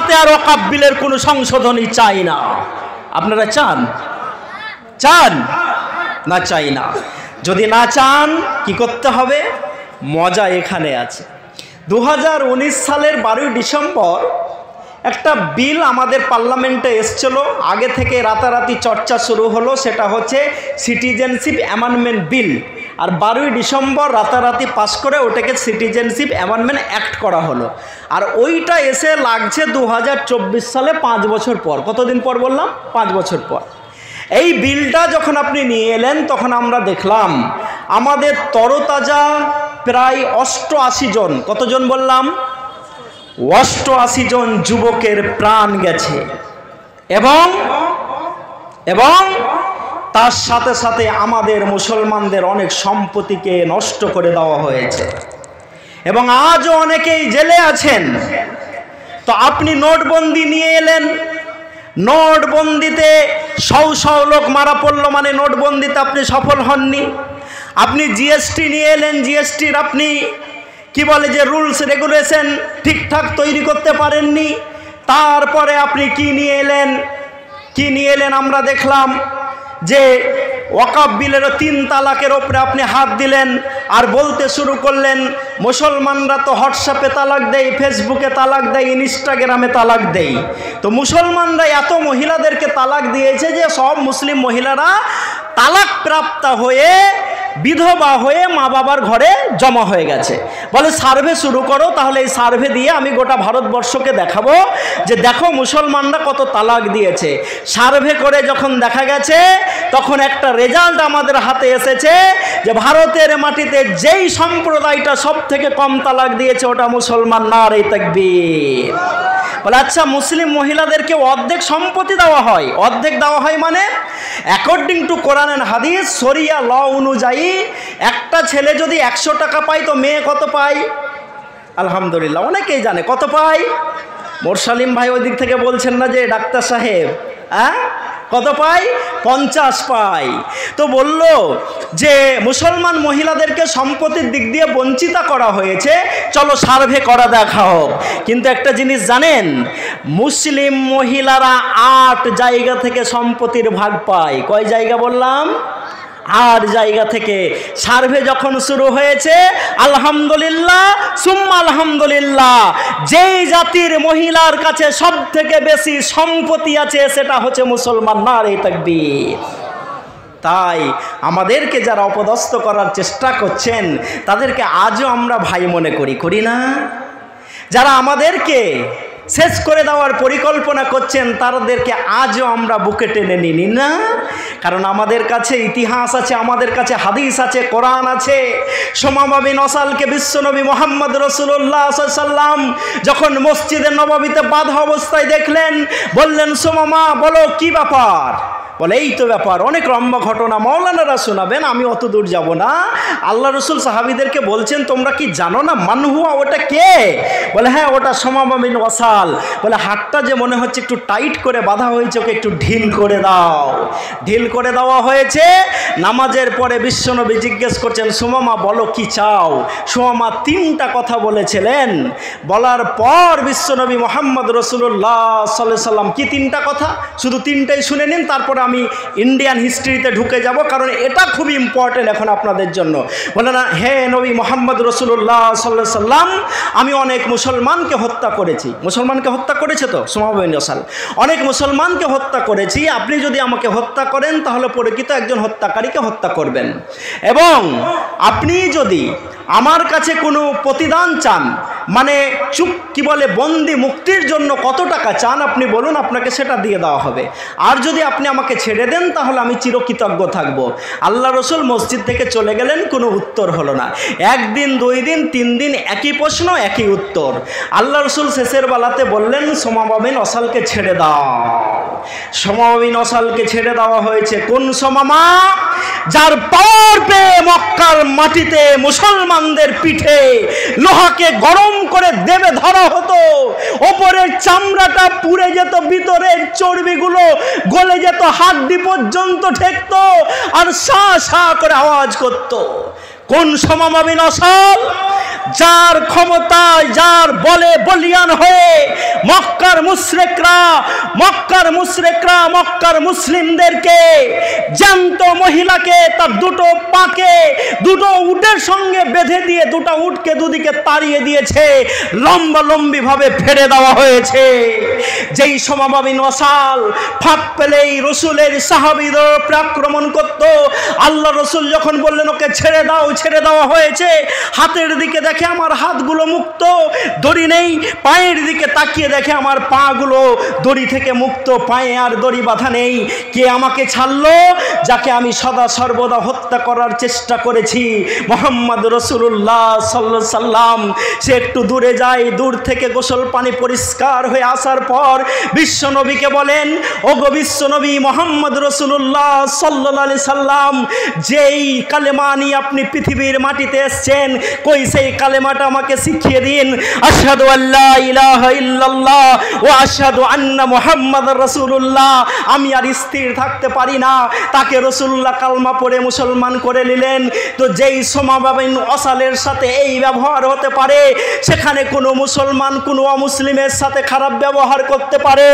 যাতে আর ওয়াকফ বিলের কোনো সংশোধনী চাই না। আপনারা চান? চান না? চাই না। যদি না চান কি করতে হবে? মজা এখানে আছে। 2019 সালের 12 ডিসেম্বর একটা বিল আমাদের পার্লামেন্টে এসছিল, আগে থেকে রাতারাতি চর্চা শুরু হলো, সেটা হচ্ছে সিটিজেনশিপ অ্যামেন্ডমেন্ট বিল। আর 12 ডিসেম্বর রাতারাতি পাস করে ওটাকে সিটিজেনশিপ অ্যামেন্ডমেন্ট অ্যাক্ট করা হলো। আর ওইটা এসে লাগছে 2024 সালে, 5 বছর পর। কতদিন পর বললাম? 5 বছর পর। এই বিলটা যখন আপনি নিয়ে এলেন তখন আমরা দেখলাম আমাদের তরতাজা প্রায় 88 জন, কতজন বললাম? 88 জন যুবকের প্রাণ গেছে এবং তার সাথে সাথে আমাদের মুসলমানদের অনেক সম্পত্তিকে নষ্ট করে দেওয়া হয়েছে এবং আজও অনেকেই জেলে আছেন। তো আপনি নোটবন্দি নিয়ে এলেন, নোটবন্দিতে শও লোক মারা পড়লো, মানে নোটবন্দিতে আপনি সফল হননি। আপনি জিএসটি নিয়ে এলেন, জিএসটির আপনি কি বলে যে রুলস রেগুলেশন ঠিকঠাক তৈরি করতে পারেননি। তারপরে আপনি কি নিয়ে এলেন? আমরা দেখলাম যে ওয়াকফ বিলেরও 3 তালাকের ওপরে আপনি হাত দিলেন আর বলতে শুরু করলেন মুসলমানরা তো হোয়াটসঅ্যাপে তালাক দেয়, ফেসবুকে তালাক দেয়, ইনস্টাগ্রামে তালাক দেয়। তো মুসলমানরা এত মহিলাদেরকে তালাক দিয়েছে যে সব মুসলিম মহিলারা তালাক প্রাপ্ত হয়ে বিধবা হয়ে মা বাবার ঘরে জমা হয়ে গেছে। বলে সার্ভে শুরু করো, তাহলে এই সার্ভে দিয়ে আমি গোটা ভারতবর্ষকে দেখাবো যে দেখো মুসলমানরা কত তালাক দিয়েছে। সার্ভে করে যখন দেখা গেছে তখন একটা রেজাল্ট আমাদের হাতে এসেছে যে ভারতের মাটিতে যেই সম্প্রদায়টা সব থেকে কম তালাক দিয়েছে ওটা মুসলমান। নারে তাকবীর। বলে আচ্ছা, মুসলিম মহিলাদেরকে অর্ধেক সম্পত্তি দেওয়া হয়। অর্ধেক দেওয়া হয় মানে অ্যাকর্ডিং টু কোরআন এন্ড হাদিস, শরিয়া ল অনুযায়ী একটা ছেলে যদি 100 টাকা পায় তো মেয়ে কত পায়? আলহামদুলিল্লাহ অনেকেই জানে কত পায়। মোরসালিম ভাই ওই দিক থেকে বলছেন না যে ডাক্তার সাহেব, কত পায়? 50 পায়। তো বলল যে মুসলমান মহিলাদেরকে সম্পত্তির দিক দিয়ে বঞ্চিত করা হয়েছে, চলো সার্ভে করা দেখা হোক। কিন্তু একটা জিনিস জানেন, মুসলিম মহিলারা 8 জায়গা থেকে সম্পত্তির ভাগ পায়। কয় জায়গা বললাম? 8 জায়গা থেকে। সার্ভে যখন শুরু হয়েছে, আলহামদুলিল্লাহ সুম্মা আলহামদুলিল্লাহ, যেই জাতির মহিলার কাছে সব থেকে বেশি সম্পত্তি আছে সেটা হচ্ছে মুসলমান। নারে তাকবীর। তাই আমাদেরকে যারা অপদস্থ করার চেষ্টা করছেন তাদেরকে আজও আমরা ভাই মনে করি না? যারা আমাদেরকে শেষ করে দেওয়ার পরিকল্পনা করছেন তাদেরকে আজও আমরা বুকে টেনে নিই না? কারণ আমাদের কাছে ইতিহাস আছে, আমাদের কাছে হাদিস আছে, কোরআন আছে। সোমামা বিন ওসালকে বিশ্বনবী মুহাম্মদ রাসূলুল্লাহ সাল্লাল্লাহু আলাইহি ওয়াসাল্লাম যখন মসজিদে নববীতে বাঁধা অবস্থায় দেখলেন, বললেন সোমামা বলো কি ব্যাপার? বলে এই তো ব্যাপার, অনেক লম্বা ঘটনা, মাওলানারা শোনাবেন, আমি অত দূর যাব না। আল্লাহ রসুল সাহাবীদেরকে বলছেন তোমরা কি জানো না মানহুয়া ওটা কে? বলে হ্যাঁ ওটা সোমামা বিন ওয়াসাল। বলে হাতটা যে মনে হচ্ছে একটু টাইট করে বাঁধা হয়েছে, ওকে একটু ঢিল করে দাও। ঢিল করে দেওয়া হয়েছে। নামাজের পরে বিশ্বনবী জিজ্ঞেস করছেন সোমামা বলো কি চাও? সোমামা 3টা কথা বলেছিলেন। বলার পর বিশ্বনবী মুহাম্মদ রাসূলুল্লাহ সাল্লাল্লাহু আলাইহি ওয়াসাল্লাম কি 3টা কথা, শুধু 3টাই শুনে নিন, তারপরে আমি ইন্ডিয়ান হিস্ট্রিতে ঢুকে যাব, কারণ এটা খুব ইম্পর্টেন্ট এখন আপনাদের জন্য। বলে না, হে নবী মুহাম্মদ রাসূলুল্লাহ সাল্লাল্লাহু আলাইহি ওয়াসাল্লাম, আমি অনেক মুসলমানকে হত্যা করেছি। মুসলমানকে হত্যা করেছে তো সোমামা বিন ওয়াসাল, অনেক মুসলমানকে হত্যা করেছি। আপনি যদি আমাকে হত্যা করেন তাহলে প্রকৃত একজন হত্যাকারীকে হত্যা করবেন, এবং আপনি যদি আমার কাছে কোনো প্রতিদান চান, মানে কি বলে বন্দি মুক্তির জন্য কত টাকা চান আপনি বলুন, আপনাকে সেটা দিয়ে দেওয়া হবে। আর যদি আপনি আমাকে ছেড়ে দেন তাহলে আমি চিরকৃতজ্ঞ থাকব। আল্লাহ রসুল মসজিদ থেকে চলে গেলেন, কোনো উত্তর হলো না। 1 দিন 2 দিন 3 দিন একই প্রশ্ন একই উত্তর। আল্লাহ রসুল শেষের বেলাতে বললেন সোমামা বিন ওসালকে ছেড়ে দাও। সোমামা বিন ওসালকে ছেড়ে দেওয়া হয়েছে। কোন সোমামা? যার পাওয়ার পেয়ে মক্কার মাটিতে মুসলমানদের পিঠে লোহাকে গরম করে দেবে ধরা হতো, ওপরের চামড়াটা পুড়ে যেত, ভিতরের চর্বিগুলো গলে যেত, হাড্ডি পর্যন্ত ঠেকতো, আর সা সা করে আওয়াজ করত। কোন সমাবাবী নসল? যার ক্ষমতায়, যার বলে বলিয়ান হয়ে মক্কার মুসলিমদেরকে জ্যান্ত মহিলাকে তার দুটো পাকে দুটো উটের সঙ্গে বেঁধে দিয়ে দুটো উটকে দুদিকে তাড়িয়ে দিয়েছে, লম্বালম্বি ভাবে ফেলে দেওয়া হয়েছে। যেই সমাবাবী নসাল ফাঁক পেলেই রসুলের সাহাবীদের আক্রমণ করত। আল্লাহ রসুল যখন বললেন ওকে ছেড়ে দাও, ছেড়ে দেওয়া হয়েছে। হাতের দিকে দেখে আমার হাতগুলো মুক্ত, দড়ি নেই। পায়ের দিকে তাকিয়ে দেখে আমার পাগুলো দড়ি থেকে মুক্ত, পায়ে আর দড়ি বাঁধা নেই। কে আমাকে ছাড়লো? যাকে আমি সদা সর্বদা হত্যা করার চেষ্টা করেছি, মুহাম্মদ রাসূলুল্লাহ সাল্লাল্লাহু আলাইহি সাল্লাম। সে একটু দূরে যায়, দূর থেকে গোসল পানি পরিষ্কার হয়ে আসার পর বিশ্ব নবীকে বলেন, ওগো বিশ্ব নবী মুহাম্মদ রাসূলুল্লাহ সাল্লাল্লাহু আলাইহি সাল্লাম, যেই কালেমা নিয়ে আপনি পৃথিবীর মাটিতে এসেছেন, কই সেই কালেমাটা আমাকে শিখিয়ে দিন। আশহাদু আল্লা ইলাহা ইল্লাল্লাহ ওয়া আশহাদু আন্না মুহাম্মাদার রাসূলুল্লাহ। আমি আর স্থির থাকতে পারি না, তাকে রাসূলুল্লাহ কালমা পড়ে মুসলমান করে নিলেন। তো যেই সমাবাবী অসালের সাথে এই ব্যবহার হতে পারে, সেখানে কোনো মুসলমান কোনো অমুসলিমের সাথে খারাপ ব্যবহার করতে পারে?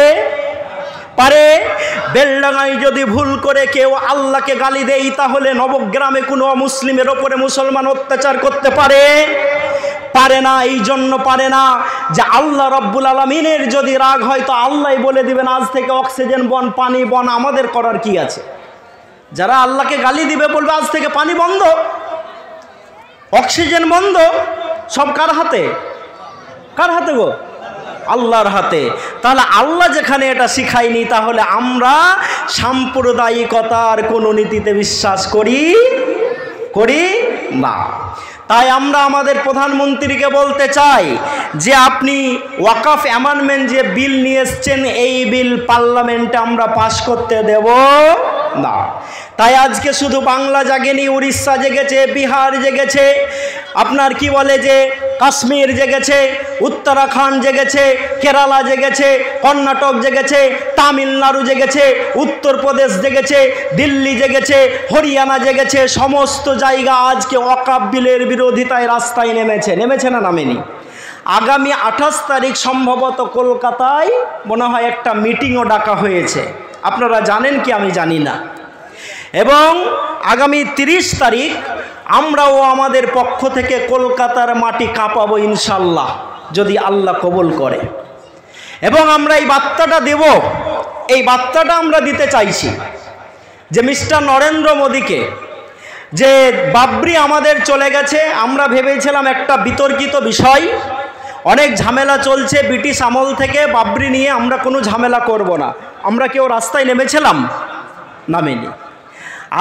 বেলডাঙায় যদি ভুল করে কেউ আল্লাহকে গালি দেয়, তাহলে নবগ্রামে কোনো অমুসলিমের ওপরে মুসলমান অত্যাচার করতে পারে না। এই জন্য পারে না যে আল্লাহ রব্বুল আলামিনের যদি রাগ হয় তো আল্লাহই বলে দিবেন আজ থেকে অক্সিজেন বন, পানি বন, আমাদের করার কি আছে? যারা আল্লাহকে গালি দিবে বলবে আজ থেকে পানি বন্ধ, অক্সিজেন বন্ধ। সব কার হাতে? কার হাতে গো? আল্লাহর হাতে। তাহলে আল্লাহ যেখানে এটা শিখায়নি, তাহলে আমরা সাম্প্রদায়িকতার কোনো নীতিতে বিশ্বাস করি না। তাই আমরা আমাদের প্রধানমন্ত্রীকে বলতে চাই যে আপনি ওয়াকফ অ্যামেন্ডমেন্ট যে বিল নিয়ে এসছেন, এই বিল পার্লামেন্টে আমরা পাশ করতে দেব না। তাই আজকে শুধু বাংলা জাগেনি, উড়িষ্যা জেগেছে, বিহার জেগেছে, আপনার কি বলে যে কাশ্মীর জেগেছে, উত্তরাখণ্ড জেগেছে, কেরালা জেগেছে, কর্ণাটক জেগেছে, তামিলনাড়ু জেগেছে, উত্তরপ্রদেশ জেগেছে, দিল্লি জেগেছে, হরিয়ানা জেগেছে। সমস্ত জায়গা আজকে ওয়াকফ বিলের বিরোধিতায় রাস্তায় নেমেছে না নামেনি? আগামী 28 তারিখ সম্ভবত কলকাতায় মনে হয় একটা মিটিংও ডাকা হয়েছে, আপনারা জানেন কি আমি জানি না। এবং আগামী 30 তারিখ আমরাও আমাদের পক্ষ থেকে কলকাতার মাটি কাঁপাবো ইনশাল্লাহ, যদি আল্লাহ কবুল করে। এবং আমরা এই বার্তাটা দেব, এই বার্তাটা আমরা দিতে চাইছি যে মিস্টার নরেন্দ্র মোদীকে, যে বাবরি আমাদের চলে গেছে। আমরা ভেবেছিলাম একটা বিতর্কিত বিষয়, অনেক ঝামেলা চলছে ব্রিটিশ আমল থেকে, বাবরি নিয়ে আমরা কোনো ঝামেলা করব না। আমরা কেউ রাস্তায় নেমেছিলাম? নামেনি।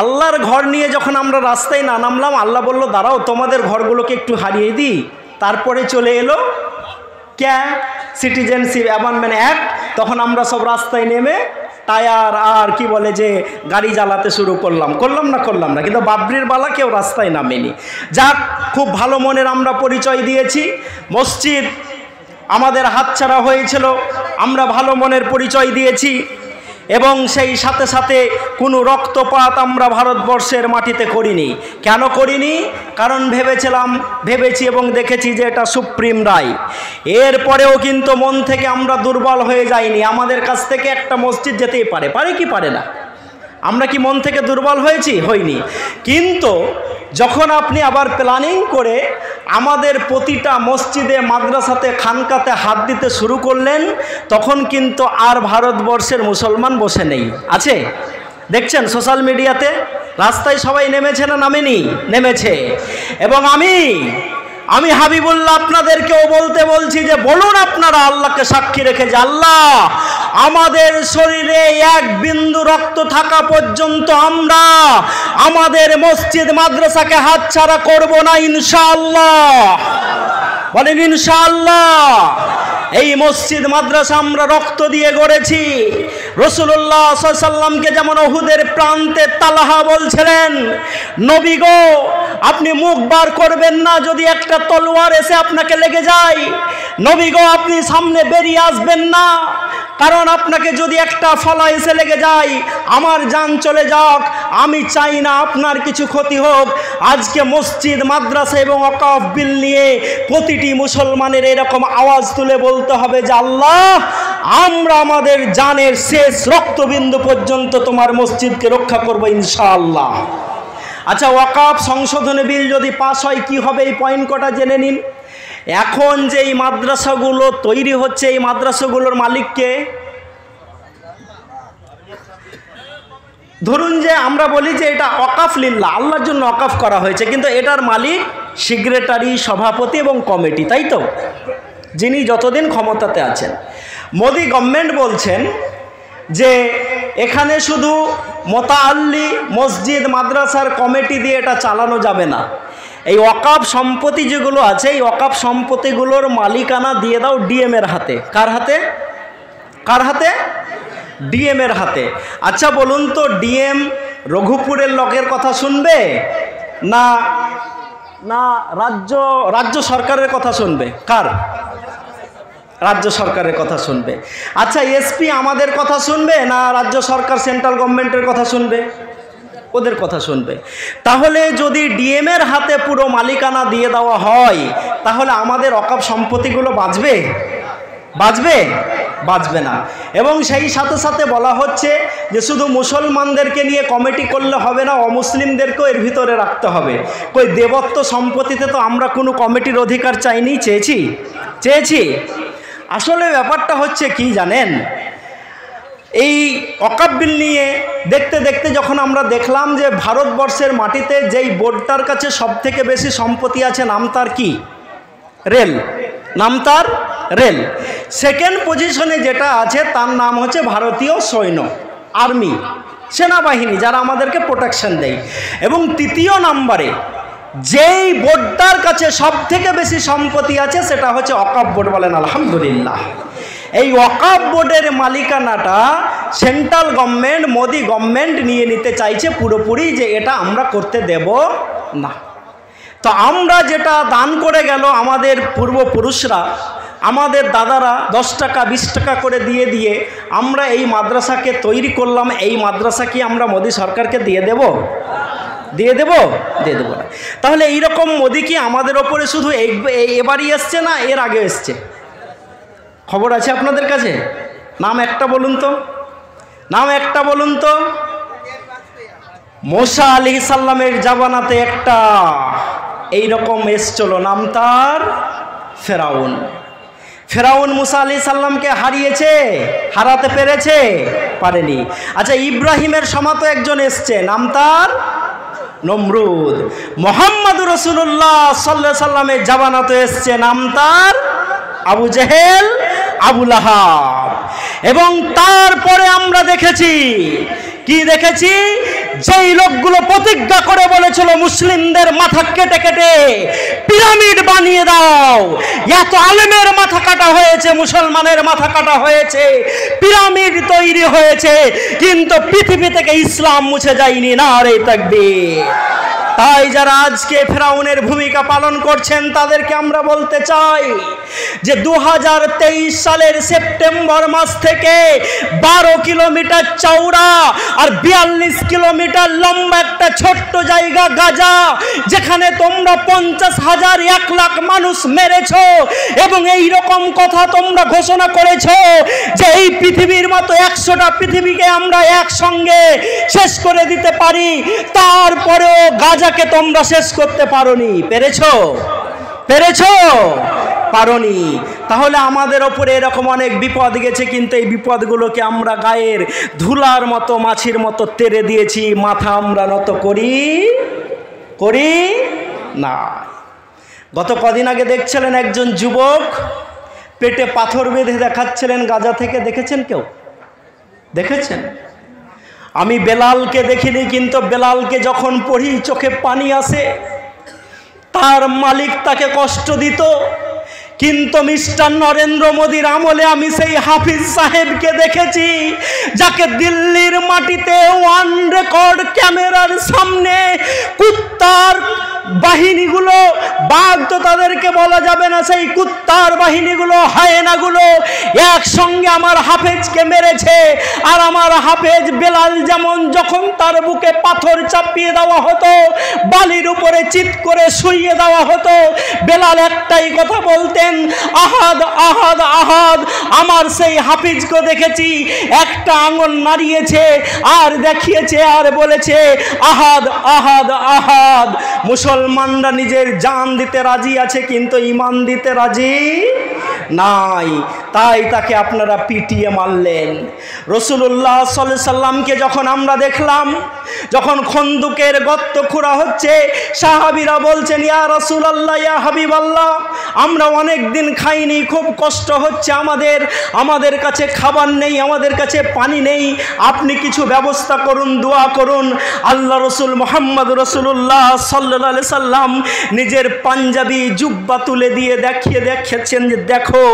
আল্লাহর ঘর নিয়ে যখন আমরা রাস্তায় না নামলাম, আল্লাহ বলল দাঁড়াও তোমাদের ঘরগুলোকে একটু হারিয়ে দিই। তারপরে চলে এলো সিটিজেনশিপ অ্যামেন্ডমেন্ট অ্যাক্ট। তখন আমরা সব রাস্তায় নেমে টায়ার আর কি বলে যে গাড়ি জ্বালাতে শুরু করলাম না, কিন্তু বাবরির বালা কেউ রাস্তায় নামেনি। যাক, খুব ভালো মনের আমরা পরিচয় দিয়েছি। মসজিদ আমাদের হাতছাড়া হয়েছিল, আমরা ভালো মনের পরিচয় দিয়েছি। এবং সেই সাথে সাথে কোনো রক্তপাত আমরা ভারতবর্ষের মাটিতে করিনি। কেন করিনি? কারণ ভেবেছি এবং দেখেছি যে এটা সুপ্রিম রায়। এরপরেও কিন্তু মন থেকে আমরা দুর্বল হয়ে যাইনি। আমাদের কাছ থেকে একটা মসজিদ যেতেই পারে কি পারে না? আমরা কি মন থেকে দুর্বল হইনি। কিন্তু যখন আপনি আবার প্ল্যানিং করে আমাদের প্রতিটা মসজিদে, মাদ্রাসাতে, খানকাতে হাত দিতে শুরু করলেন, তখন কিন্তু আর ভারতবর্ষের মুসলমান বসে নেই, আছে। দেখছেন সোশ্যাল মিডিয়াতে রাস্তায় সবাই নেমেছে না নামেনি? নেমেছে। এবং আমি হাবিবুল্লাহ আপনাদেরকেও বলছি যে বলুন আপনারা আল্লাহকে সাক্ষী রেখে যে আল্লাহ, আমাদের শরীরে এক বিন্দু রক্ত থাকা পর্যন্ত আমরা আমাদের মসজিদ মাদ্রাসাকে হাতছাড়া করব না ইনশাআল্লাহ। বলেন ইনশাআল্লাহ। এই মসজিদ মাদ্রাসা আমরা রক্ত দিয়ে গড়েছি। রাসূলুল্লাহ সাল্লাল্লাহু আলাইহি ওয়াসাল্লামকে যেমন উহুদের প্রান্তে তালহা বলছিলেন, নবী গো আপনি মুখ বার করবেন না যদি একটা তলোয়ার এসে আপনাকে লেগে যায়। নবী গো আপনি সামনে বেরিয়ে আসবেন না, কারণ আপনাকে যদি একটা ফলা এসে লেগে যায়, আমার জান চলে যাক, আমি চাই না আপনার কিছু ক্ষতি হোক। আজকে মসজিদ, মাদ্রাসা এবং ওয়াকফ বিল নিয়ে প্রতিটি মুসলমানের এরকম আওয়াজ তুলে বলতে হবে যে আল্লাহ, আমরা আমাদের জানের শেষ রক্তবিন্দু পর্যন্ত তোমার মসজিদকে রক্ষা করব ইনশাআল্লাহ। আচ্ছা, ওয়াকফ সংশোধনী বিল যদি পাস হয় কি হবে, এই পয়েন্ট কটা জেনে নিন। এখন যে এই মাদ্রাসাগুলো তৈরি হচ্ছে, এই মাদ্রাসাগুলোর মালিককে, ধরুন যে আমরা বলি যে এটা ওয়াকফ লিল্লাহ, আল্লাহর জন্য ওয়াকফ করা হয়েছে, কিন্তু এটার মালিক সেক্রেটারি, সভাপতি এবং কমিটি, তাই তো, যিনি যতদিন ক্ষমতাতে আছেন। মোদি গভর্নমেন্ট বলছেন যে এখানে শুধু মোতাআল্লি মসজিদ মাদ্রাসার কমিটি দিয়ে এটা চালানো যাবে না, এই ওয়াকফ সম্পত্তি যেগুলো আছে, এই ওয়াকফ সম্পত্তিগুলোর মালিকানা দিয়ে দাও ডিএম এর হাতে। কার হাতে? কার হাতে? ডিএম এর হাতে। আচ্ছা বলুন তো, ডিএম রঘুপুরের লোকের কথা শুনবে না না রাজ্য সরকারের কথা শুনবে? কার? রাজ্য সরকারের কথা শুনবে। আচ্ছা, এসপি আমাদের কথা শুনবে না রাজ্য সরকার, সেন্ট্রাল গভর্নমেন্টের কথা শুনবে? ওদের কথা শুনবে। তাহলে যদি ডিএম এর হাতে পুরো মালিকানা দিয়ে দেওয়া হয়, তাহলে আমাদের ওয়াকফ সম্পত্তিগুলো বাঁচবে? বাঁচবে? বাঁচবে না। এবং সেই সাথে সাথে বলা হচ্ছে যে শুধু মুসলমানদেরকে নিয়ে কমিটি করলে হবে না, অমুসলিমদেরকেও এর ভিতরে রাখতে হবে। কই দেবত্ব সম্পত্তিতে তো আমরা কোনো কমিটির অধিকার চাইনি, চেয়েছি। আসলে ব্যাপারটা হচ্ছে কি জানেন, এই ওয়াকফ বিল নিয়ে দেখতে দেখতে যখন আমরা দেখলাম যে ভারতবর্ষের মাটিতে যেই বোর্ডটার কাছে সব থেকে বেশি সম্পত্তি আছে, নাম তার কি? রেল। নাম তার রেল। সেকেন্ড পজিশনে যেটা আছে তার নাম হচ্ছে ভারতীয় সৈন্য, আর্মি, সেনাবাহিনী, যারা আমাদেরকে প্রোটেকশন দেয়। এবং তৃতীয় নম্বরে যেই বোর্ডটার কাছে সব থেকে বেশি সম্পত্তি আছে সেটা হচ্ছে ওয়াকফ বোর্ড। বলেন আলহামদুলিল্লাহ। এই ওয়াকফ বোর্ডের মালিকানাটা সেন্ট্রাল গভর্নমেন্ট, মোদি গভর্নমেন্ট নিয়ে নিতে চাইছে পুরোপুরি, যে এটা আমরা করতে দেব না। তো আমরা যেটা দান করে গেল আমাদের পূর্বপুরুষরা, আমাদের দাদারা 10 টাকা 20 টাকা করে দিয়ে আমরা এই মাদ্রাসাকে তৈরি করলাম, এই মাদ্রাসা কি আমরা মোদি সরকারকে দিয়ে দেব? দিয়ে দেব না। তাহলে এইরকম মোদি কি আমাদের ওপরে শুধু এবারই এসছে না এর আগে এসছে? খবর আছে আপনাদের কাছে? নাম একটা বলুন তো। মুসা আলাইহিস সালামের জামানাতে একটা এইরকম এসছিল, নাম তার ফেরাউন। মুসা আলাইহিস সালামকে হারাতে পেরেছে? পারেনি। আচ্ছা, ইব্রাহিমের সমাতে একজন এসছে, নাম তার নমরুদ। মুহাম্মদুর রাসূলুল্লাহ সাল্লাল্লাহু আলাইহি সাল্লামের জামানাতে এসছে, নাম তার আবু জেহেল, আবু লাহাব। এবং তারপরে আমরা দেখেছি, যেই লোকগুলো প্রতিজ্ঞা করে বলেছিল মুসলিমদের মাথা কেটে কেটে পিরামিড বানিয়ে দাও, এত আলেমের মাথা কাটা হয়েছে, মুসলমানের মাথা কাটা হয়েছে, পিরামিড তৈরি হয়েছে, কিন্তু পৃথিবী থেকে ইসলাম মুছে যায়নি। নারে তাকবীর। তাই যারা আজকে ফেরাউনের ভূমিকা পালন করছেন তাদেরকে আমরা বলতে চাই যে 2023 সালের সেপ্টেম্বর মাস থেকে 12 কিলোমিটার চওড়া আর 42 কিলোমিটার লম্বা একটা ছোট্ট জায়গা গাজা, যেখানে তোমরা 50,000 1 লাখ মানুষ মেরেছো, এবং এই রকম কথা তোমরা ঘোষণা করেছো যে এই পৃথিবীর মতো 100টা পৃথিবীকে আমরা একসঙ্গে শেষ করে দিতে পারি, তারপরেও গাজাকে তোমরা শেষ করতে পারোনি। পেরেছো? পারোনি। তাহলে আমাদের ওপরে এরকম অনেক বিপদ গেছে, কিন্তু এই বিপদগুলোকে আমরা গায়ের ধুলার মতো, মাছির মতো তেড়ে দিয়েছি, মাথা আমরা নত করি না। গত কদিন আগে দেখছিলেন একজন যুবক পেটে পাথর বেঁধে দেখাচ্ছিলেন গাজা থেকে, দেখেছেন? কেউ দেখেছেন? আমি বেলালকে দেখিনি, কিন্তু বেলালকে যখন পড়ি চোখে পানি আসে। তার মালিক তাকে কষ্ট দিত, কিন্তু মিস্টার নরেন্দ্র মোদীর আমলে আমি সেই হাফিজ সাহেবকে দেখেছি, যাকে দিল্লির মাটিতে ওয়ান রেকর্ড ক্যামেরার সামনে কুত্তার বাহিনীগুলো, বাঘ তো তাদেরকে বলা যাবে না, সেই কুত্তার বাহিনীগুলো, হায়েনাগুলো একসঙ্গে আমার হাফেজকে মেরেছে। আর আমার হাফেজ বেলাল যেমন যখন তার বুকে পাথর চাপিয়ে দেওয়া হতো, বালির উপরে চিৎ করে শুইয়ে দেওয়া হতো, বেলাল একটাই কথা বলতেন, আহাদ আহাদ আহাদ। আমার সেই হাফিজকে দেখেছি একটা আঙুল নাড়িয়েছে আর দেখিয়েছে আর বলেছে আহাদ আহাদ আহাদ। মুসলমানরা নিজের জান দিতে রাজি আছে কিন্তু ঈমান দিতে রাজি নাই, তাই তাকে আপনারা পিটিয়ে মারলেন। রাসূলুল্লাহ সাল্লাল্লাহু আলাইহি সাল্লামকে যখন আমরা দেখলাম, যখন খন্দকের গর্ত খোঁড়া হচ্ছে, সাহাবীরা বলছেন ইয়া রাসূলুল্লাহ, ইয়া হাবিবাল্লাহ, আমরা অনেক দিন খাইনি, খুব কষ্ট হচ্ছে আমাদের কাছে খাবার নেই, আমাদের কাছে পানি নেই, আপনি কিছু ব্যবস্থা করুন, দোয়া করুন। আল্লাহ রসুল মুহাম্মদ রাসূলুল্লাহ সাল্লাল্লাহু আলাইহি সাল্লাম নিজের পাঞ্জাবি জুব্বা তুলে দিয়ে দেখিয়েছেন যে দেখো,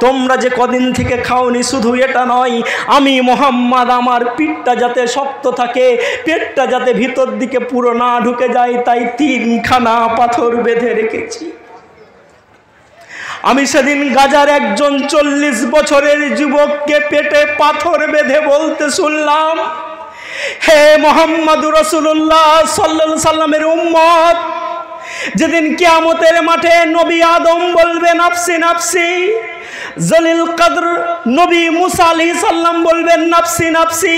তোমরা যে কদিন থেকে খাওনি, শুধু এটা নয়, আমি মুহাম্মদ আমার পিঠটা যাতে শক্ত থাকে, পেটটা যাতে ভিতর দিকে পুরো না ঢুকে যায়, তাই 3খানা পাথর বেঁধে রেখেছি। আমি সেদিন গাজার একজন 40 বছরের যুবককে পেটে পাথর বেঁধে বলতে শুনলাম, হে মুহাম্মদুর রাসূলুল্লাহ সাল্লাল্লাহু আলাইহি সাল্লামের উম্মত, যেদিন কিয়ামতের মাঠে নবী আদম বলবে নাফসি নাফসি, জলিল কদর নবী মুসা আলাইহিস সালাম বলবেন নাফসি নাফসি,